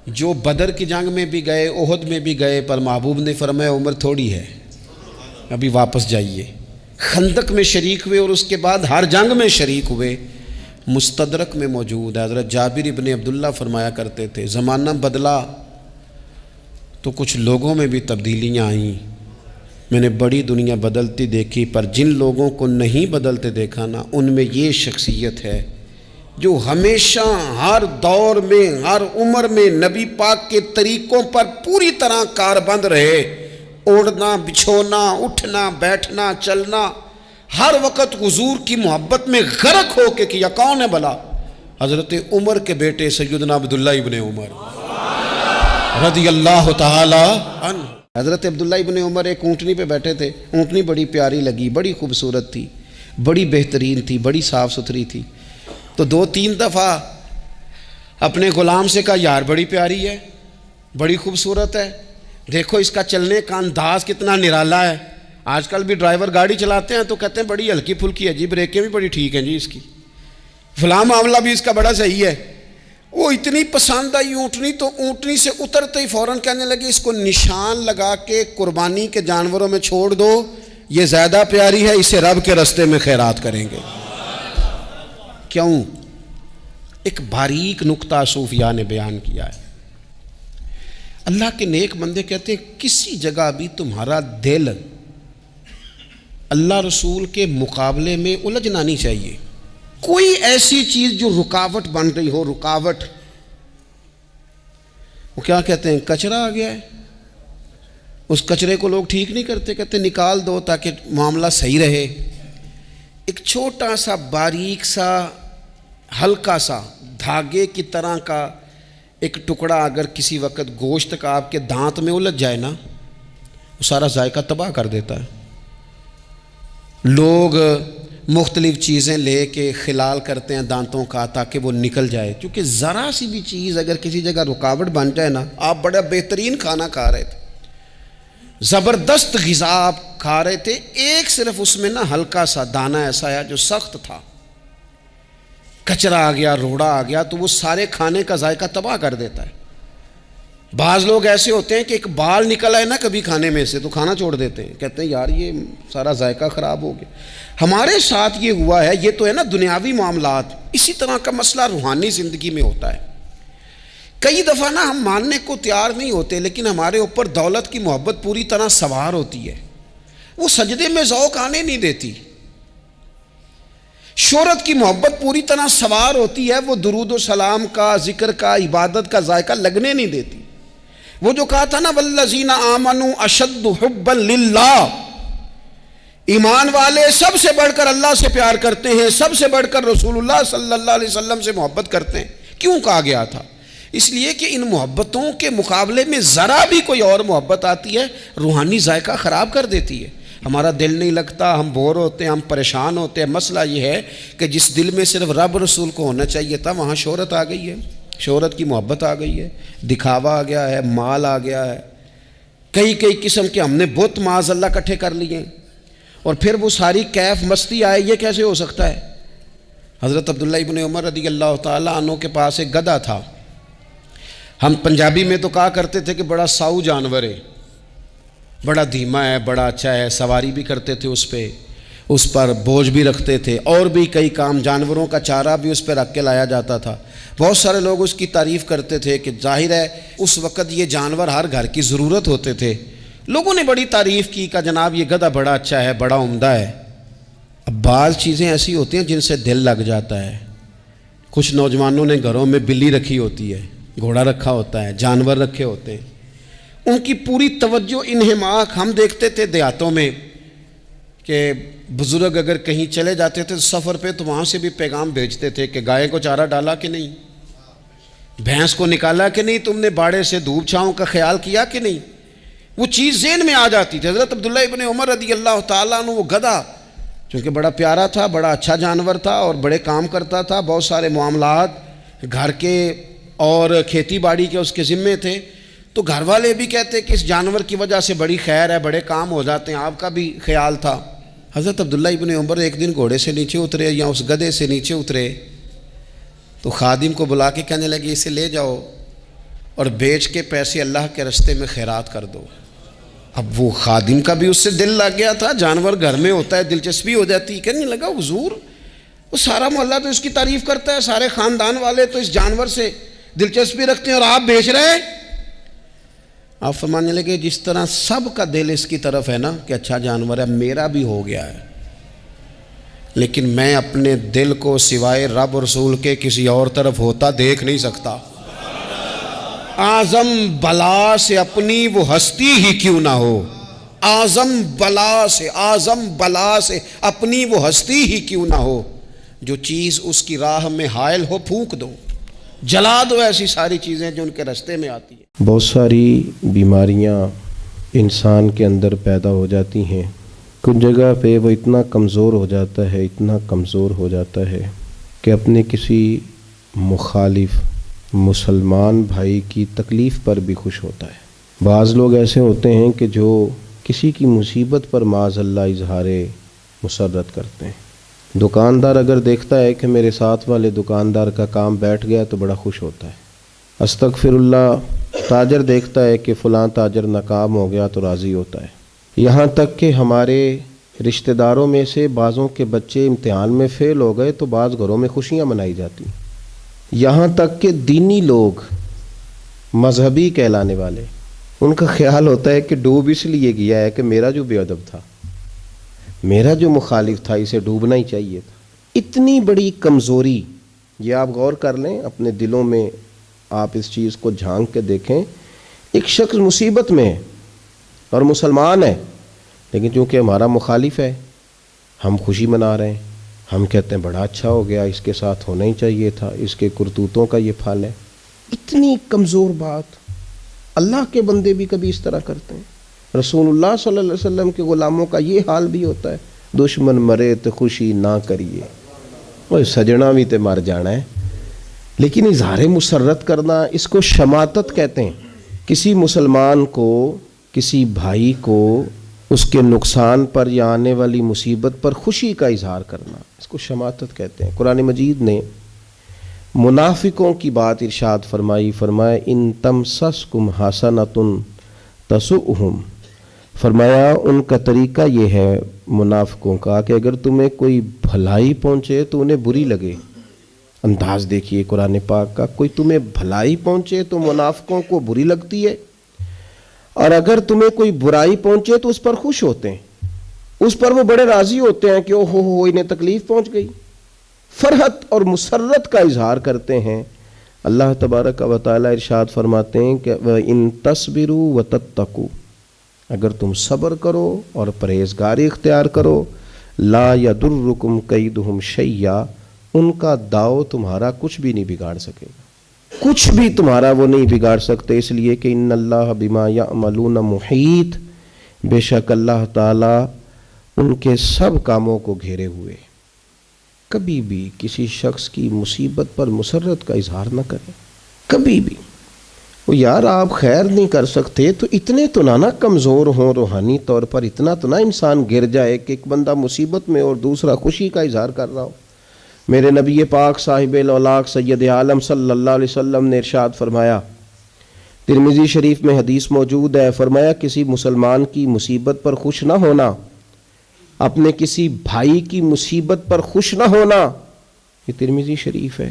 جو بدر کی جنگ میں بھی گئے، احد میں بھی گئے، پر محبوب نے فرمایا عمر تھوڑی ہے، ابھی واپس جائیے۔ خندق میں شریک ہوئے اور اس کے بعد ہر جنگ میں شریک ہوئے۔ مستدرک میں موجود ہے، حضرت جابر ابن عبداللہ فرمایا کرتے تھے زمانہ بدلا تو کچھ لوگوں میں بھی تبدیلیاں آئیں، میں نے بڑی دنیا بدلتی دیکھی، پر جن لوگوں کو نہیں بدلتے دیکھا نا ان میں یہ شخصیت ہے جو ہمیشہ ہر دور میں، ہر عمر میں نبی پاک کے طریقوں پر پوری طرح کاربند رہے، اوڑھنا بچھونا، اٹھنا بیٹھنا چلنا، ہر وقت حضور کی محبت میں غرق ہو کے کیا۔ کون ہے بھلا؟ حضرت عمر کے بیٹے سیدنا عبداللہ ابن عمر رضی اللہ تعالی عنہ۔ حضرت عبداللہ ابن عمر ایک اونٹنی پہ بیٹھے تھے، اونٹنی بڑی پیاری لگی، بڑی خوبصورت تھی، بڑی بہترین تھی، بڑی صاف ستھری تھی، تو 2-3 دفعہ اپنے غلام سے کہا یار بڑی پیاری ہے، بڑی خوبصورت ہے، دیکھو اس کا چلنے کا انداز کتنا نرالا ہے۔ آج کل بھی ڈرائیور گاڑی چلاتے ہیں تو کہتے ہیں بڑی ہلکی پھلکی ہے جی، بریکیں بھی بڑی ٹھیک ہیں جی اس کی، فلاں معاملہ بھی اس کا بڑا صحیح ہے۔ وہ اتنی پسند آئی اونٹنی تو اونٹنی سے اترتے ہی فوراً کہنے لگے اس کو نشان لگا کے قربانی کے جانوروں میں چھوڑ دو، یہ زیادہ پیاری ہے، اسے رب کے رستے میں خیرات کریں گے۔ کیوں؟ ایک باریک نکتہ صوفیاء نے بیان کیا ہے۔ اللہ کے نیک بندے کہتے ہیں کسی جگہ بھی تمہارا دل اللہ رسول کے مقابلے میں الجھنا نہیں چاہیے. کوئی ایسی چیز جو رکاوٹ بن رہی ہو، رکاوٹ، وہ کیا کہتے ہیں، کچرا آ گیا ہے، اس کچرے کو لوگ ٹھیک نہیں کرتے، کہتے نکال دو تاکہ معاملہ صحیح رہے. ایک چھوٹا سا باریک سا ہلکا سا دھاگے کی طرح کا ایک ٹکڑا اگر کسی وقت گوشت کا آپ کے دانت میں الجھ جائے نا، وہ سارا ذائقہ تباہ کر دیتا ہے. لوگ مختلف چیزیں لے کے خلال کرتے ہیں دانتوں کا تاکہ وہ نکل جائے، کیونکہ ذرا سی بھی چیز اگر کسی جگہ رکاوٹ بن جائے نا، آپ بڑا بہترین کھانا کھا رہے تھے، زبردست غذا آپ کھا رہے تھے، ایک صرف اس میں نا ہلکا سا دانہ ایسا ہے جو سخت تھا، کچرا آ گیا، روڑا آ گیا، تو وہ سارے کھانے کا ذائقہ تباہ کر دیتا ہے. بعض لوگ ایسے ہوتے ہیں کہ ایک بال نکل آئے نا کبھی کھانے میں سے تو کھانا چھوڑ دیتے ہیں، کہتے ہیں یار یہ سارا ذائقہ خراب ہو گیا. ہمارے ساتھ یہ ہوا ہے، یہ تو ہے نا دنیاوی معاملات. اسی طرح کا مسئلہ روحانی زندگی میں ہوتا ہے. کئی دفعہ نا ہم ماننے کو تیار نہیں ہوتے، لیکن ہمارے اوپر دولت کی محبت پوری طرح سوار ہوتی ہے، وہ سجدے میں ذوق آنے نہیں دیتی. شہرت کی محبت پوری طرح سوار ہوتی ہے، وہ درود و سلام کا، ذکر کا، عبادت کا ذائقہ لگنے نہیں دیتی. وہ جو کہا تھا نا والذین آمنوا اشد حبا للہ، ایمان والے سب سے بڑھ کر اللہ سے پیار کرتے ہیں، سب سے بڑھ کر رسول اللہ صلی اللہ علیہ وسلم سے محبت کرتے ہیں. کیوں کہا گیا تھا؟ اس لیے کہ ان محبتوں کے مقابلے میں ذرا بھی کوئی اور محبت آتی ہے، روحانی ذائقہ خراب کر دیتی ہے. ہمارا دل نہیں لگتا، ہم بور ہوتے ہیں، ہم پریشان ہوتے ہیں. مسئلہ یہ ہے کہ جس دل میں صرف رب رسول کو ہونا چاہیے تھا، وہاں شہرت آ گئی ہے، شہرت کی محبت آ گئی ہے، دکھاوا آ گیا ہے، مال آ گیا ہے، کئی قسم کے ہم نے بت معاذ اللہ اکٹھے کر لیے، اور پھر وہ ساری کیف مستی آئے. یہ کیسے ہو سکتا ہے؟ حضرت عبداللہ ابن عمر رضی اللہ تعالیٰ عنہ کے پاس ایک گدھا تھا. ہم پنجابی میں تو کہا کرتے تھے کہ بڑا ساؤ جانور ہے، بڑا دھیما ہے، بڑا اچھا ہے، سواری بھی کرتے تھے اس پہ، اس پر بوجھ بھی رکھتے تھے، اور بھی کئی کام، جانوروں کا چارہ بھی اس پہ رکھ کے لایا جاتا تھا. بہت سارے لوگ اس کی تعریف کرتے تھے کہ ظاہر ہے اس وقت یہ جانور ہر گھر کی ضرورت ہوتے تھے. لوگوں نے بڑی تعریف کی کہ جناب یہ گدھا بڑا اچھا ہے، بڑا عمدہ ہے. اب بعض چیزیں ایسی ہوتی ہیں جن سے دل لگ جاتا ہے. کچھ نوجوانوں نے گھروں میں بلی رکھی ہوتی ہے، گھوڑا رکھا ہوتا ہے، جانور رکھے ہوتے ہیں، ان کی پوری توجہ انہماک. ہم دیکھتے تھے دیہاتوں میں کہ بزرگ اگر کہیں چلے جاتے تھے سفر پہ تو وہاں سے بھی پیغام بھیجتے تھے کہ گائے کو چارہ ڈالا کہ نہیں، بھینس کو نکالا کہ نہیں، تم نے باڑے سے دھوپ چھاؤں کا خیال کیا کہ نہیں. وہ چیز ذہن میں آ جاتی تھی. حضرت عبداللہ ابن عمر رضی اللہ تعالیٰ عنہ وہ گدھا چونکہ بڑا پیارا تھا، بڑا اچھا جانور تھا اور بڑے کام کرتا تھا، بہت سارے معاملات گھر کے اور کھیتی باڑی کے اس کے ذمے تھے، تو گھر والے بھی کہتے کہ اس جانور کی وجہ سے بڑی خیر ہے، بڑے کام ہو جاتے ہیں. آپ کا بھی خیال تھا. حضرت عبداللہ ابن عمر ایک دن گھوڑے سے نیچے اترے یا اس گدھے سے نیچے اترے تو خادم کو بلا کے کہنے لگے اسے لے جاؤ اور بیچ کے پیسے اللہ کے راستے میں خیرات کر دو. اب وہ خادم کا بھی اس سے دل لگ گیا تھا، جانور گھر میں ہوتا ہے دلچسپی ہو جاتی. کہنے لگا حضور وہ سارا محلہ تو اس کی تعریف کرتا ہے، سارے خاندان والے تو اس جانور سے دلچسپی رکھتے ہیں اور آپ بیچ رہے ہیں. آپ فرمانے لگے جس طرح سب کا دل اس کی طرف ہے نا کہ اچھا جانور ہے، میرا بھی ہو گیا ہے، لیکن میں اپنے دل کو سوائے رب رسول کے کسی اور طرف ہوتا دیکھ نہیں سکتا. اعظم بلا سے اپنی وہ ہستی ہی کیوں نہ ہو، اعظم بلا سے اپنی وہ ہستی ہی کیوں نہ ہو، جو چیز اس کی راہ میں حائل ہو پھونک دو، جلا دو ایسی ساری چیزیں جو ان کے راستے میں آتی ہیں. بہت ساری بیماریاں انسان کے اندر پیدا ہو جاتی ہیں. کچھ جگہ پہ وہ اتنا کمزور ہو جاتا ہے، اتنا کمزور ہو جاتا ہے کہ اپنے کسی مخالف مسلمان بھائی کی تکلیف پر بھی خوش ہوتا ہے. بعض لوگ ایسے ہوتے ہیں کہ جو کسی کی مصیبت پر معاذ اللہ اظہار مسرت کرتے ہیں. دکاندار اگر دیکھتا ہے کہ میرے ساتھ والے دکاندار کا کام بیٹھ گیا تو بڑا خوش ہوتا ہے. استغفر اللہ. تاجر دیکھتا ہے کہ فلاں تاجر ناکام ہو گیا تو راضی ہوتا ہے. یہاں تک کہ ہمارے رشتہ داروں میں سے بعضوں کے بچے امتحان میں فیل ہو گئے تو بعض گھروں میں خوشیاں منائی جاتی. یہاں تک کہ دینی لوگ، مذہبی کہلانے والے، ان کا خیال ہوتا ہے کہ ڈوب اس لیے گیا ہے کہ میرا جو بے ادب تھا میرا جو مخالف تھا اسے ڈوبنا ہی چاہیے تھا. اتنی بڑی کمزوری، یہ آپ غور کر لیں اپنے دلوں میں، آپ اس چیز کو جھانک کے دیکھیں. ایک شخص مصیبت میں ہے اور مسلمان ہے، لیکن چونکہ ہمارا مخالف ہے ہم خوشی منا رہے ہیں، ہم کہتے ہیں بڑا اچھا ہو گیا، اس کے ساتھ ہونا ہی چاہیے تھا، اس کے کرتوتوں کا یہ پھل ہے. اتنی کمزور بات. اللہ کے بندے بھی کبھی اس طرح کرتے ہیں. رسول اللہ صلی اللہ علیہ وسلم کے غلاموں کا یہ حال بھی ہوتا ہے. دشمن مرے تو خوشی نہ کریے، وہ سجنا بھی تے مر جانا ہے. لیکن اظہار مسرت کرنا، اس کو شماتت کہتے ہیں. کسی مسلمان کو، کسی بھائی کو اس کے نقصان پر یا آنے والی مصیبت پر خوشی کا اظہار کرنا، اس کو شماتت کہتے ہیں. قرآن مجید نے منافقوں کی بات ارشاد فرمایا ان تمسسکم حسنۃ تسؤہم، فرمایا ان کا طریقہ یہ ہے منافقوں کا کہ اگر تمہیں کوئی بھلائی پہنچے تو انہیں بری لگے. انداز دیکھیے قرآن پاک کا، کوئی تمہیں بھلائی پہنچے تو منافقوں کو بری لگتی ہے، اور اگر تمہیں کوئی برائی پہنچے تو اس پر خوش ہوتے ہیں، اس پر وہ بڑے راضی ہوتے ہیں کہ او ہو انہیں تکلیف پہنچ گئی. فرحت اور مسرت کا اظہار کرتے ہیں. اللہ تبارک و تعالی ارشاد فرماتے ہیں کہ ان تصبروا وتتقوا، اگر تم صبر کرو اور پرہیزگاری اختیار کرو، لا یضرکم کیدہم شیئا، ان کا داؤ تمہارا کچھ بھی نہیں بگاڑ سکے گا، کچھ بھی تمہارا وہ نہیں بگاڑ سکتے. اس لیے کہ ان اللہ بما یعملون محیط، بے شک اللہ تعالیٰ ان کے سب کاموں کو گھیرے ہوئے. کبھی بھی کسی شخص کی مصیبت پر مسرت کا اظہار نہ کریں، کبھی بھی. وہ یار آپ خیر نہیں کر سکتے تو اتنے تو نہ کمزور ہوں روحانی طور پر، اتنا تو نہ انسان گر جائے کہ ایک بندہ مصیبت میں اور دوسرا خوشی کا اظہار کر رہا ہو. میرے نبی پاک صاحب الاولاق سید عالم صلی اللہ علیہ وسلم نے ارشاد فرمایا، ترمذی شریف میں حدیث موجود ہے، فرمایا کسی مسلمان کی مصیبت پر خوش نہ ہونا، اپنے کسی بھائی کی مصیبت پر خوش نہ ہونا. یہ ترمذی شریف ہے.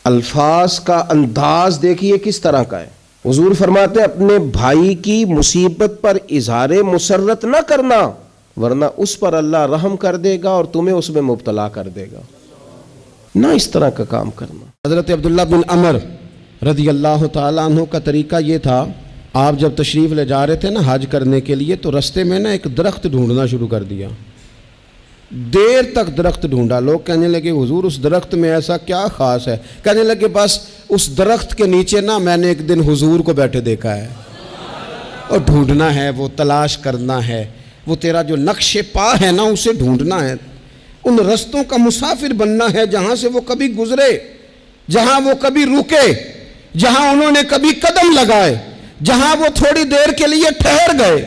الفاظ کا انداز دیکھیے کس طرح کا ہے. حضور فرماتے ہیں اپنے بھائی کی مصیبت پر اظہار مسرت نہ کرنا، ورنہ اس پر اللہ رحم کر دے گا اور تمہیں اس میں مبتلا کر دے گا. نہ اس طرح کا کام کرنا. حضرت عبداللہ بن عمر رضی اللہ تعالیٰ عنہ کا طریقہ یہ تھا، آپ جب تشریف لے جا رہے تھے نا حج کرنے کے لیے، تو رستے میں نا ایک درخت ڈھونڈنا شروع کر دیا. دیر تک درخت ڈھونڈا. لوگ کہنے لگے حضور اس درخت میں ایسا کیا خاص ہے؟ کہنے لگے بس اس درخت کے نیچے نا میں نے ایک دن حضور کو بیٹھے دیکھا ہے، اور ڈھونڈنا ہے، وہ تلاش کرنا ہے، وہ تیرا جو نقش پا ہے نا اسے ڈھونڈنا ہے، ان رستوں کا مسافر بننا ہے جہاں سے وہ کبھی گزرے، جہاں وہ کبھی رکے، جہاں انہوں نے کبھی قدم لگائے، جہاں وہ تھوڑی دیر کے لیے ٹھہر گئے،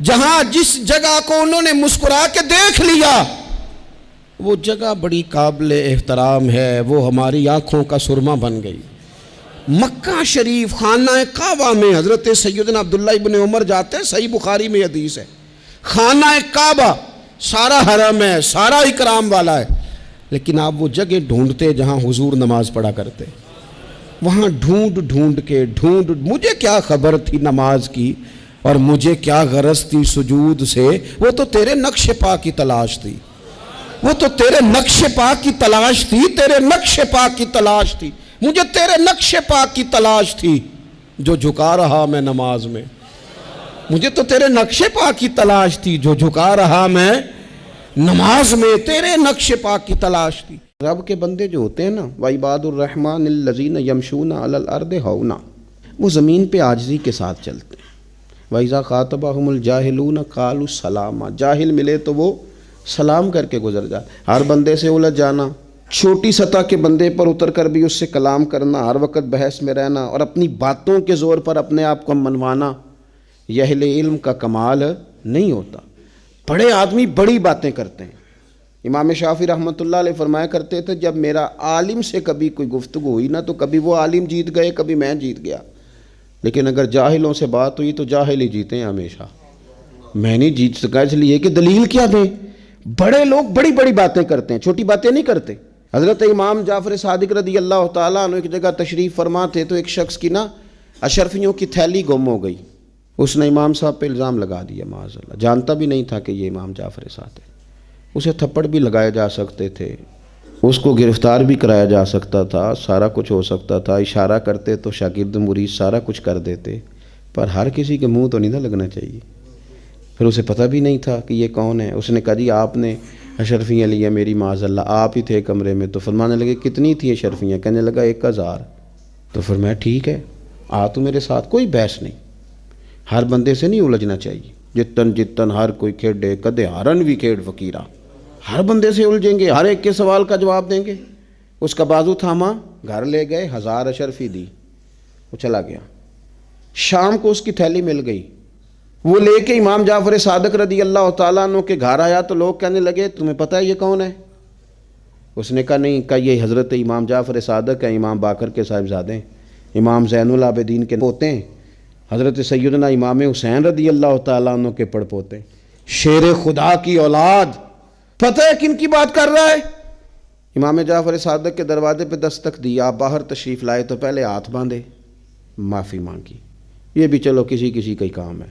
جہاں جس جگہ کو انہوں نے مسکرا کے دیکھ لیا وہ جگہ بڑی قابل احترام ہے، وہ ہماری آنکھوں کا سرما بن گئی. مکہ شریف خانہ کعبہ میں حضرت سیدنا عبداللہ ابن عمر جاتے ہیں، صحیح بخاری میں حدیث ہے. خانہ کعبہ سارا حرم ہے، سارا اکرام والا ہے، لیکن آپ وہ جگہ ڈھونڈتے جہاں حضور نماز پڑھا کرتے. وہاں ڈھونڈ کے مجھے کیا خبر تھی نماز کی، اور مجھے کیا غرض تھی سجود سے؟ وہ تو تیرے نقش پا کی تلاش تھی، وہ تو تیرے نقش پا کی تلاش تھی، تیرے نقش پا کی تلاش تھی. مجھے تیرے نقش پا کی تلاش تھی جو جھکا رہا میں نماز میں. مجھے تو تیرے نقش پا کی تلاش تھی جو جھکا رہا میں نماز میں. تیرے نقش پا کی تلاش تھی. رب کے بندے جو ہوتے ہیں نا، وَعِبَادُ الرَّحْمَنِ الَّذِينَ يَمْشُونَ عَلَى الْأَرْضِ هَوْنًا، وہ زمین پہ عاجزی کے ساتھ چلتے ہیں. وَإِذَا خَاطَبَهُمُ الْجَاهِلُونَ قَالُوا سَلَامًا، جاہل ملے تو وہ سلام کر کے گزر جائے. ہر بندے سے الجھ جانا، چھوٹی سطح کے بندے پر اتر کر بھی اس سے کلام کرنا، ہر وقت بحث میں رہنا اور اپنی باتوں کے زور پر اپنے آپ کو منوانا، یہ اہل علم کا کمال نہیں ہوتا. بڑے آدمی بڑی باتیں کرتے ہیں. امام شافعی رحمۃ اللہ علیہ فرمایا کرتے تھے جب میرا عالم سے کبھی کوئی گفتگو ہوئی نا تو کبھی وہ عالم جیت گئے، کبھی میں جیت گیا، لیکن اگر جاہلوں سے بات ہوئی تو جاہل ہی جیتے ہیں ہمیشہ. میں نہیں جیت سکا اس لیے کہ دلیل کیا دیں. بڑے لوگ بڑی بڑی باتیں کرتے ہیں، چھوٹی باتیں نہیں کرتے. حضرت امام جعفر صادق رضی اللہ تعالیٰ عنہ ایک جگہ تشریف فرما تھے تو ایک شخص کی نا اشرفیوں کی تھیلی گم ہو گئی. اس نے امام صاحب پہ الزام لگا دیا، معاذ اللہ، جانتا بھی نہیں تھا کہ یہ امام جعفر صادق. اسے تھپڑ بھی لگائے جا سکتے تھے، اس کو گرفتار بھی کرایا جا سکتا تھا، سارا کچھ ہو سکتا تھا، اشارہ کرتے تو شاگرد مرید سارا کچھ کر دیتے، پر ہر کسی کے منہ تو نہیں نہ لگنا چاہیے۔ پھر اسے پتہ بھی نہیں تھا کہ یہ کون ہے۔ اس نے کہا جی آپ نے اشرفیاں لی ہیں میری معاذ اللہ، آپ ہی تھے کمرے میں؟ تو فرمانے لگے کتنی تھی اشرفیاں؟ کہنے لگا 1000۔ تو فرمایا ٹھیک ہے آ تو میرے ساتھ، کوئی بحث نہیں، ہر بندے سے نہیں الجھنا چاہیے، جتن ہر کوئی کھیڈے کدے ہارن بھی کھیڈ فقیرہ، ہر بندے سے الجھیں گے، ہر ایک کے سوال کا جواب دیں گے۔ اس کا بازو تھاما، گھر لے گئے، 1000 اشرفی دی، وہ چلا گیا۔ شام کو اس کی تھیلی مل گئی، وہ لے کے امام جعفر صادق رضی اللہ تعالیٰ عنہ کے گھر آیا تو لوگ کہنے لگے تمہیں پتہ ہے یہ کون ہے؟ اس نے کہا نہیں، کہا یہ حضرت امام جعفر صادق ہیں، امام باقر کے صاحبزادے، امام زین العابدین کے پوتے ہیں، حضرت سیدنا امام حسین رضی اللہ تعالیٰ عنہ کے پڑ پوتے، شیر خدا کی اولاد۔ پتہ ہے کن کی بات کر رہا ہے؟ امام جعفر صادق کے دروازے پہ دستک دی، آپ باہر تشریف لائے تو پہلے ہاتھ باندھے، معافی مانگی۔ یہ بھی چلو کسی کسی کا ہی کام ہے،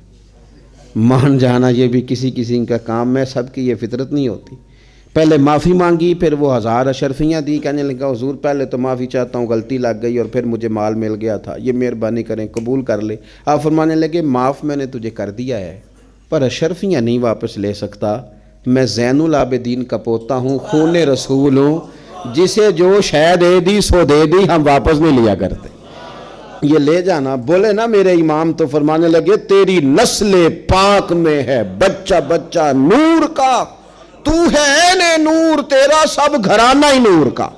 مان جانا یہ بھی کسی کسی کا کام ہے، سب کی یہ فطرت نہیں ہوتی۔ پہلے معافی مانگی، پھر وہ 1000 اشرفیاں دی، کہنے لگا حضور پہلے تو معافی چاہتا ہوں، غلطی لگ گئی اور پھر مجھے مال مل گیا تھا، یہ مہربانی کریں قبول کر لے۔ آپ فرمانے لگے معاف میں نے تجھے کر دیا ہے، پر اشرفیاں نہیں واپس لے سکتا، میں زین العابدین کا پوتا ہوں، خون رسول ہوں، جسے جو شے دے دی سو دے دی، ہم واپس نہیں لیا کرتے، یہ لے جانا۔ بولے نا میرے امام تو فرمانے لگے تیری نسل پاک میں ہے بچہ بچہ نور کا، تو ہے عین نور، تیرا سب گھرانہ ہی نور کا۔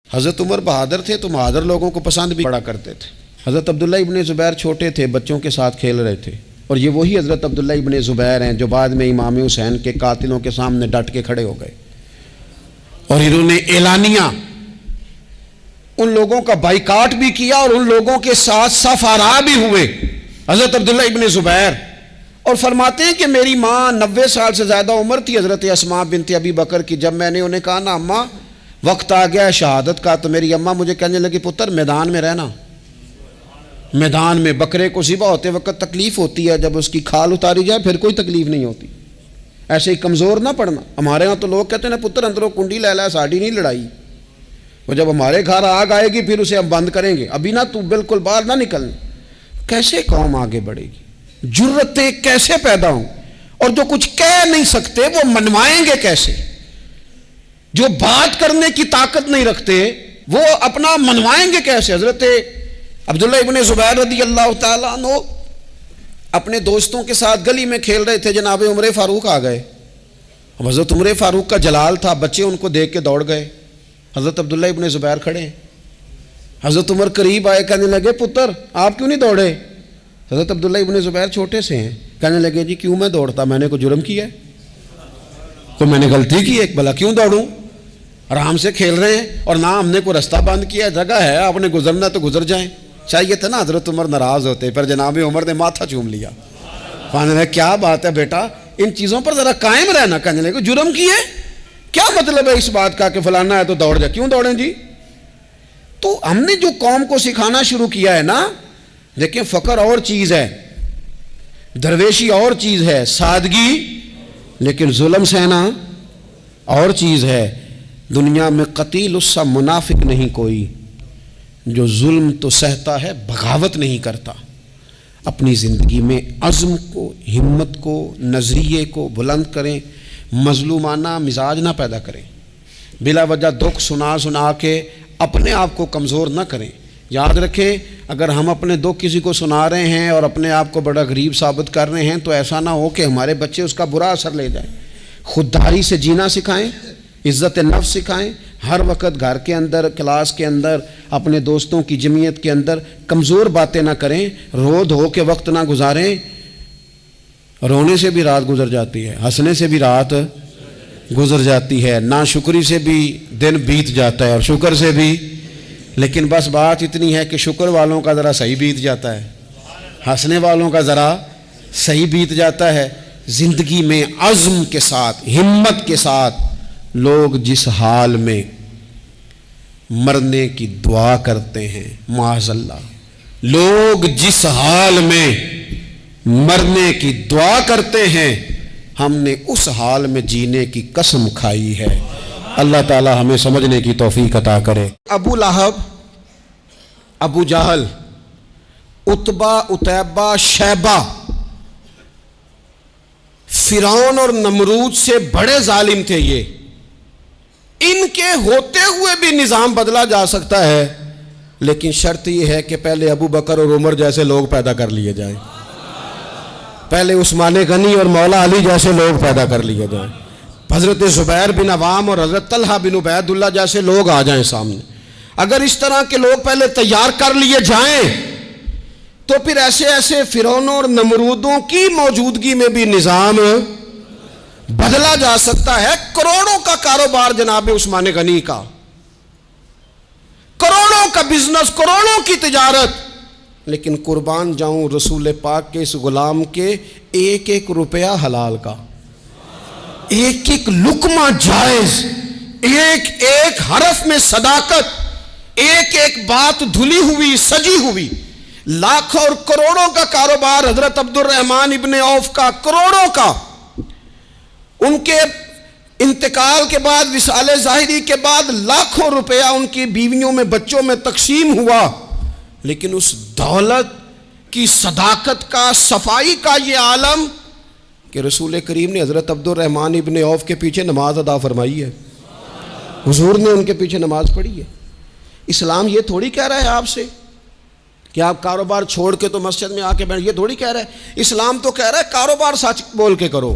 حضرت عمر بہادر تھے تو بہادر لوگوں کو پسند بھی بڑا کرتے تھے۔ حضرت عبداللہ ابن زبیر چھوٹے تھے، بچوں کے ساتھ کھیل رہے تھے، اور یہ وہی حضرت عبداللہ ابن زبیر ہیں جو بعد میں امام حسین کے قاتلوں کے سامنے ڈٹ کے کھڑے ہو گئے اور انہوں نے اعلانیہ ان لوگوں کا بائیکاٹ بھی کیا اور ان لوگوں کے ساتھ صف آرا بھی ہوئے، حضرت عبداللہ ابن زبیر، اور فرماتے ہیں کہ میری ماں 90 سال سے زیادہ عمر تھی حضرت اسماء بنت ابی بکر کی، جب میں نے انہیں کہا نا اماں وقت آ گیا ہے شہادت کا، تو میری اماں مجھے کہنے لگی پتر میدان میں رہنا، میدان میں بکرے کو ذبح ہوتے وقت تکلیف ہوتی ہے، جب اس کی کھال اتاری جائے پھر کوئی تکلیف نہیں ہوتی، ایسے ہی کمزور نہ پڑنا۔ ہمارے ہاں تو لوگ کہتے ہیں نا پتر اندروں کنڈی لے لا، ساڑی نہیں لڑائی، وہ جب ہمارے گھر آگ آئے گی پھر اسے ہم بند کریں گے، ابھی نہ تو بالکل باہر نہ نکلنا۔ کیسے قوم آگے بڑھے گی؟ جرتیں کیسے پیدا ہوں؟ اور جو کچھ کہہ نہیں سکتے وہ منوائیں گے کیسے؟ جو بات کرنے کی طاقت نہیں رکھتے وہ اپنا منوائیں گے کیسے؟ حضرت عبداللہ ابن زبیر رضی اللہ تعالیٰ عنہ اپنے دوستوں کے ساتھ گلی میں کھیل رہے تھے، جناب عمر فاروق آ گئے، حضرت عمر فاروق کا جلال تھا، بچے ان کو دیکھ کے دوڑ گئے، حضرت عبداللہ ابن زبیر کھڑے ہیں، حضرت عمر قریب آئے، کہنے لگے پتر آپ کیوں نہیں دوڑے؟ حضرت عبداللہ ابن زبیر چھوٹے سے ہیں، کہنے لگے جی کیوں میں دوڑتا، میں نے کوئی جرم کیا ہے، کوئی میں نے غلطی کی ہے، بھلا کیوں دوڑوں؟ آرام سے کھیل رہے ہیں اور نہ ہم نے کوئی رستہ بند کیا، جگہ ہے آپ نے گزرنا تو گزر جائیں۔ چاہیے تھا نا حضرت عمر ناراض ہوتے، پر جناب عمر نے ماتھا چوم لیا، کہنے لگے کیا بات ہے بیٹا، ان چیزوں پر ذرا قائم رہنا، کہنے لگے جرم کیے، کیا مطلب ہے اس بات کا کہ فلانا ہے تو دوڑ جائے، کیوں دوڑیں جی؟ تو ہم نے جو قوم کو سکھانا شروع کیا ہے نا، دیکھیں فقر اور چیز ہے، درویشی اور چیز ہے، سادگی، لیکن ظلم سہنا اور چیز ہے۔ دنیا میں قتیل اس سا منافق نہیں کوئی جو ظلم تو سہتا ہے بغاوت نہیں کرتا۔ اپنی زندگی میں عزم کو، ہمت کو، نظریے کو بلند کریں، مظلومانہ مزاج نہ پیدا کریں، بلا وجہ دکھ سنا کے اپنے آپ کو کمزور نہ کریں۔ یاد رکھیں اگر ہم اپنے دکھ کسی کو سنا رہے ہیں اور اپنے آپ کو بڑا غریب ثابت کر رہے ہیں تو ایسا نہ ہو کہ ہمارے بچے اس کا برا اثر لے جائیں۔ خودداری سے جینا سکھائیں، عزت نفس سکھائیں، ہر وقت گھر کے اندر، کلاس کے اندر، اپنے دوستوں کی جمعیت کے اندر کمزور باتیں نہ کریں، رو دھو کے وقت نہ گزاریں۔ رونے سے بھی رات گزر جاتی ہے، ہنسنے سے بھی رات گزر جاتی ہے، ناشکری سے بھی دن بیت جاتا ہے اور شکر سے بھی، لیکن بس بات اتنی ہے کہ شکر والوں کا ذرا صحیح بیت جاتا ہے، ہنسنے والوں کا ذرا صحیح بیت جاتا ہے۔ زندگی میں عزم کے ساتھ، ہمت کے ساتھ لوگ جس حال میں مرنے کی دعا کرتے ہیں، معاذ اللہ، لوگ جس حال میں مرنے کی دعا کرتے ہیں، ہم نے اس حال میں جینے کی قسم کھائی ہے۔ اللہ تعالی ہمیں سمجھنے کی توفیق عطا کرے۔ ابو لہب، ابو جہل، عتبہ، عتیبہ، شیبہ، فرعون اور نمرود سے بڑے ظالم تھے یہ۔ ان کے ہوتے ہوئے بھی نظام بدلا جا سکتا ہے، لیکن شرط یہ ہے کہ پہلے ابو بکر اور عمر جیسے لوگ پیدا کر لیے جائیں، پہلے عثمان غنی اور مولا علی جیسے لوگ پیدا کر لیے جائیں، حضرت زبیر بن عوام اور حضرت طلحہ بن عبید اللہ جیسے لوگ آ جائیں سامنے۔ اگر اس طرح کے لوگ پہلے تیار کر لیے جائیں تو پھر ایسے ایسے فرعونوں اور نمرودوں کی موجودگی میں بھی نظام بدلا جا سکتا ہے۔ کروڑوں کا کاروبار جناب عثمان غنی کا، کروڑوں کا بزنس، کروڑوں کی تجارت، لیکن قربان جاؤں رسول پاک کے اس غلام کے ایک ایک روپیہ حلال کا، ایک ایک لقمہ جائز، ایک ایک حرف میں صداقت، ایک ایک بات دھلی ہوئی سجی ہوئی۔ لاکھوں اور کروڑوں کا کاروبار حضرت عبد الرحمن ابن عوف کا، کروڑوں کا۔ ان کے انتقال کے بعد، وصال ظاہری کے بعد لاکھوں روپیہ ان کی بیویوں میں، بچوں میں تقسیم ہوا، لیکن اس دولت کی صداقت کا، صفائی کا یہ عالم کہ رسول کریم نے حضرت عبد الرحمن ابن عوف کے پیچھے نماز ادا فرمائی ہے، حضور نے ان کے پیچھے نماز پڑھی ہے۔ اسلام یہ تھوڑی کہہ رہا ہے آپ سے کہ آپ کاروبار چھوڑ کے تو مسجد میں آ کے بیٹھ، یہ تھوڑی کہہ رہا ہے۔ اسلام تو کہہ رہا ہے کاروبار سچ بول کے کرو،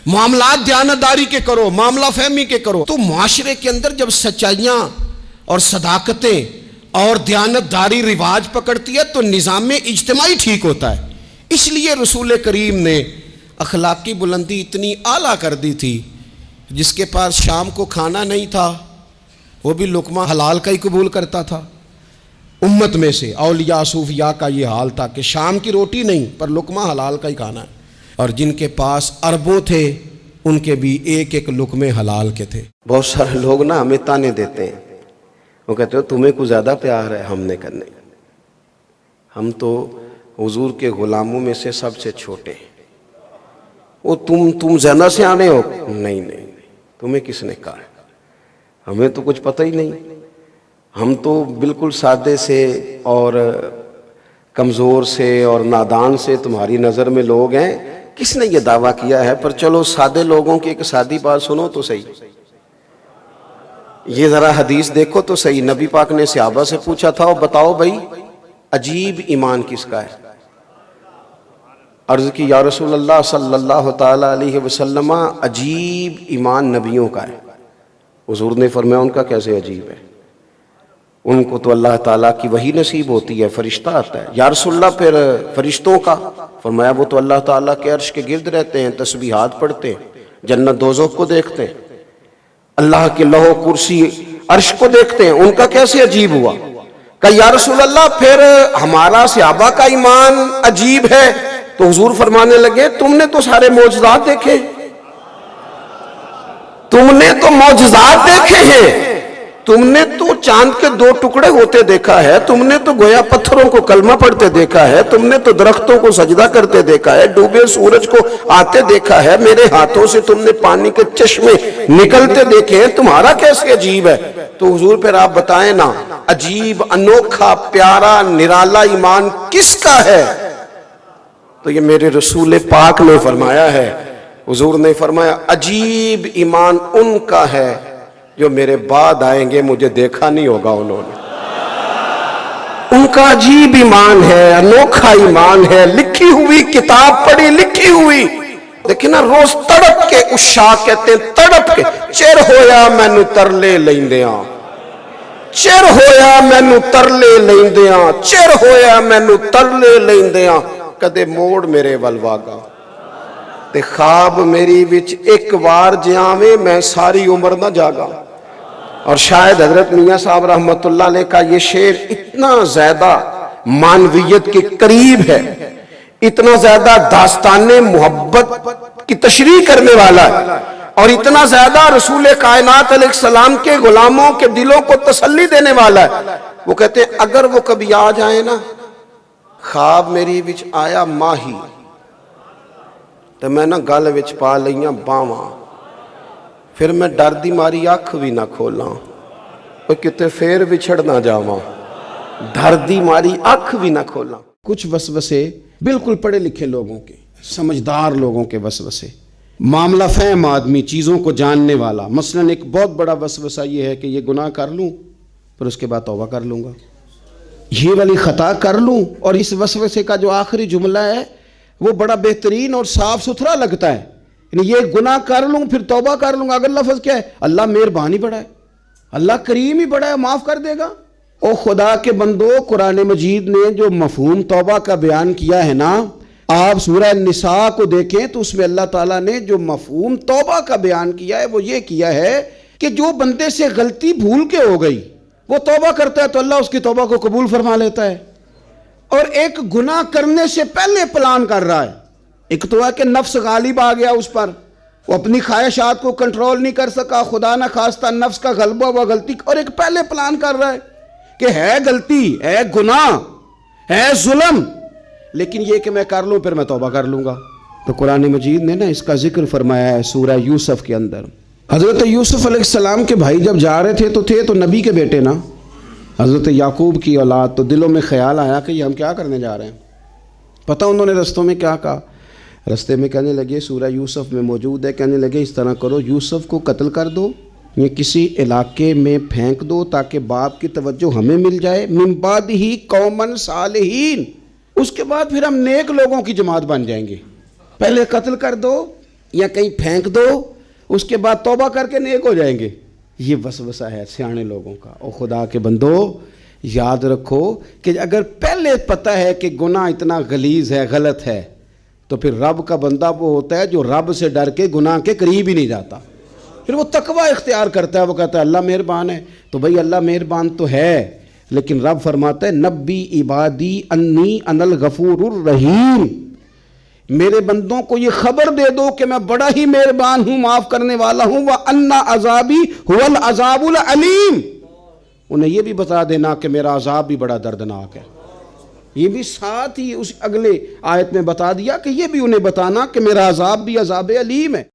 معاملات دیانتداری کے کرو، معاملہ فہمی کے کرو۔ تو معاشرے کے اندر جب سچائیاں اور صداقتیں اور دیانتداری رواج پکڑتی ہے تو نظام اجتماعی ٹھیک ہوتا ہے۔ اس لیے رسول کریم نے اخلاقی بلندی اتنی اعلیٰ کر دی تھی، جس کے پاس شام کو کھانا نہیں تھا وہ بھی لقمہ حلال کا ہی قبول کرتا تھا۔ امت میں سے اولیاء صوفیاء کا یہ حال تھا کہ شام کی روٹی نہیں پر لقمہ حلال کا ہی کھانا ہے، اور جن کے پاس اربوں تھے ان کے بھی ایک ایک لقمے حلال کے تھے۔ بہت سارے لوگ نا ہمیں تانے دیتے ہیں، وہ کہتے ہو تمہیں کچھ زیادہ پیار ہے ہم نے کرنے، ہم تو حضور کے غلاموں میں سے سب سے چھوٹے ہیں، وہ تم زیادہ سے آنے ہو۔ نہیں، تمہیں کس نے کہا ہے؟ ہمیں تو کچھ پتہ ہی نہیں، ہم تو بالکل سادے سے اور کمزور سے اور نادان سے تمہاری نظر میں لوگ ہیں۔ کس نے یہ دعویٰ کیا ہے؟ پر چلو سادے لوگوں کی ایک سادی بات سنو تو صحیح، یہ ذرا حدیث دیکھو تو صحیح۔ نبی پاک نے صحابہ سے پوچھا تھا بتاؤ بھائی عجیب ایمان کس کا ہے؟ عرض کی یا رسول اللہ صلی اللہ تعالی علیہ وسلم عجیب ایمان نبیوں کا ہے۔ حضور نے فرمایا ان کا کیسے عجیب ہے؟ ان کو تو اللہ تعالیٰ کی وحی نصیب ہوتی ہے، فرشتہ آتا ہے۔ یا رسول اللہ پھر فرشتوں کا؟ فرمایا وہ تو اللہ تعالیٰ کے عرش کے گرد رہتے ہیں، تسبیحات پڑھتے ہیں، جنت دوزخ کو دیکھتے ہیں، اللہ کے لوح و کرسی عرش کو دیکھتے ہیں، ان کا کیسے عجیب ہوا؟ کہ یا رسول اللہ پھر ہمارا صحابہ کا ایمان عجیب ہے۔ تو حضور فرمانے لگے تم نے تو سارے معجزات دیکھے، تم نے تو معجزات دیکھے ہیں، تم نے تو چاند کے 2 ٹکڑے ہوتے دیکھا ہے، تم نے تو گویا پتھروں کو کلمہ پڑھتے دیکھا ہے، تم نے تو درختوں کو سجدہ کرتے دیکھا ہے، ڈوبے سورج کو آتے دیکھا ہے، میرے ہاتھوں سے تم نے پانی کے چشمے نکلتے دیکھے ہیں، تمہارا کیسے عجیب ہے؟ تو حضور پھر آپ بتائیں نا عجیب، انوکھا، پیارا، نرالا ایمان کس کا ہے؟ تو یہ میرے رسول پاک نے فرمایا ہے۔ حضور نے فرمایا عجیب ایمان ان کا ہے جو میرے بعد آئیں گے، مجھے دیکھا نہیں ہوگا انہوں نے، ان کا عجیب ایمان ہے، انوکھا ایمان ہے، لکھی ہوئی کتاب پڑھی، لکھی ہوئی۔ لیکن روز تڑپ کے عشاق کہتے ہیں تڑپ کے چر ہویا مینو ترلے لیندیاں، چر ہویا مینو ترلے لیندیاں، چر ہویا مینو ترلے لیندیاں، کدے موڑ میرے ولواگا تے خواب میری وچ ایک بار جاویں میں ساری عمر نہ جاگا۔ اور شاید حضرت میاں صاحب رحمت اللہ علیہ کا یہ شعر اتنا زیادہ معنویت کے قریب ہے، اتنا زیادہ داستان محبت کی تشریح کرنے والا ہے، اور اتنا زیادہ رسول کائنات علیہ السلام کے غلاموں کے دلوں کو تسلی دینے والا ہے۔ وہ کہتے ہیں اگر وہ کبھی آ جائے نا، خواب میری وچ آیا ماہی، تو میں نہ گل وچ پا لئیاں باواں، پھر میں ڈر دی ماری اکھ بھی نہ کھولاں، وہ کتے پھر وچھڑ نہ جاواں، ڈر دی ماری اکھ بھی نہ کھولاں۔ کچھ وسوسے بالکل پڑھے لکھے لوگوں کے، سمجھدار لوگوں کے وسوسے، معاملہ فہم آدمی، چیزوں کو جاننے والا۔ مثلاً ایک بہت بڑا وسوسہ یہ ہے کہ یہ گناہ کر لوں پھر اس کے بعد توبہ کر لوں گا، یہ والی خطا کر لوں، اور اس وسوسے کا جو آخری جملہ ہے وہ بڑا بہترین اور صاف ستھرا لگتا ہے، یعنی یہ گناہ کر لوں پھر توبہ کر لوں گا۔ اگر لفظ کیا ہے؟ اللہ مہربان ہی بڑا ہے، اللہ کریم ہی بڑا ہے، معاف کر دے گا۔ او خدا کے بندو، قرآن مجید نے جو مفہوم توبہ کا بیان کیا ہے نا، آپ سورہ نساء کو دیکھیں تو اس میں اللہ تعالیٰ نے جو مفہوم توبہ کا بیان کیا ہے وہ یہ کیا ہے کہ جو بندے سے غلطی بھول کے ہو گئی وہ توبہ کرتا ہے تو اللہ اس کی توبہ کو قبول فرما لیتا ہے، اور ایک گناہ کرنے سے پہلے پلان کر رہا ہے۔ ایک تو ہے کہ نفس غالب آ گیا اس پر، وہ اپنی خواہشات کو کنٹرول نہیں کر سکا، خدا نہ خواستہ نفس کا غلبہ ہوا غلطی، اور ایک پہلے پلان کر رہا ہے کہ ہے غلطی، ہے گناہ، ہے ظلم، لیکن یہ کہ میں کر لوں پھر میں توبہ کر لوں گا۔ تو قرآن مجید نے نا اس کا ذکر فرمایا ہے سورہ یوسف کے اندر۔ حضرت یوسف علیہ السلام کے بھائی جب جا رہے تھے تو نبی کے بیٹے نا، حضرت یعقوب کی اولاد، تو دلوں میں خیال آیا کہ یہ ہم کیا کرنے جا رہے ہیں۔ پتہ انہوں نے رستوں میں کیا کہا؟ رستے میں کہنے لگے، سورہ یوسف میں موجود ہے، کہنے لگے اس طرح کرو، یوسف کو قتل کر دو یا کسی علاقے میں پھینک دو تاکہ باپ کی توجہ ہمیں مل جائے، من بعد ہی قومن صالحین، اس کے بعد پھر ہم نیک لوگوں کی جماعت بن جائیں گے۔ پہلے قتل کر دو یا کہیں پھینک دو، اس کے بعد توبہ کر کے نیک ہو جائیں گے۔ یہ وسوسہ ہے سیانے لوگوں کا۔ او خدا کے بندو، یاد رکھو کہ اگر پہلے پتہ ہے کہ گناہ اتنا غلیظ ہے، غلط ہے، تو پھر رب کا بندہ وہ ہوتا ہے جو رب سے ڈر کے گناہ کے قریب ہی نہیں جاتا، پھر وہ تقوی اختیار کرتا ہے، وہ کہتا ہے اللہ مہربان ہے۔ تو بھئی اللہ مہربان تو ہے، لیکن رب فرماتا ہے نبی عبادی انی انا الغفور الرحیم، میرے بندوں کو یہ خبر دے دو کہ میں بڑا ہی مہربان ہوں، معاف کرنے والا ہوں، وَأَنَّ عَذَابِي هُوَ الْعَذَابُ الْعَلِيمُ، انہیں یہ بھی بتا دینا کہ میرا عذاب بھی بڑا دردناک ہے۔ یہ بھی ساتھ ہی اس اگلے آیت میں بتا دیا کہ یہ بھی انہیں بتانا کہ میرا عذاب بھی عذاب علیم ہے۔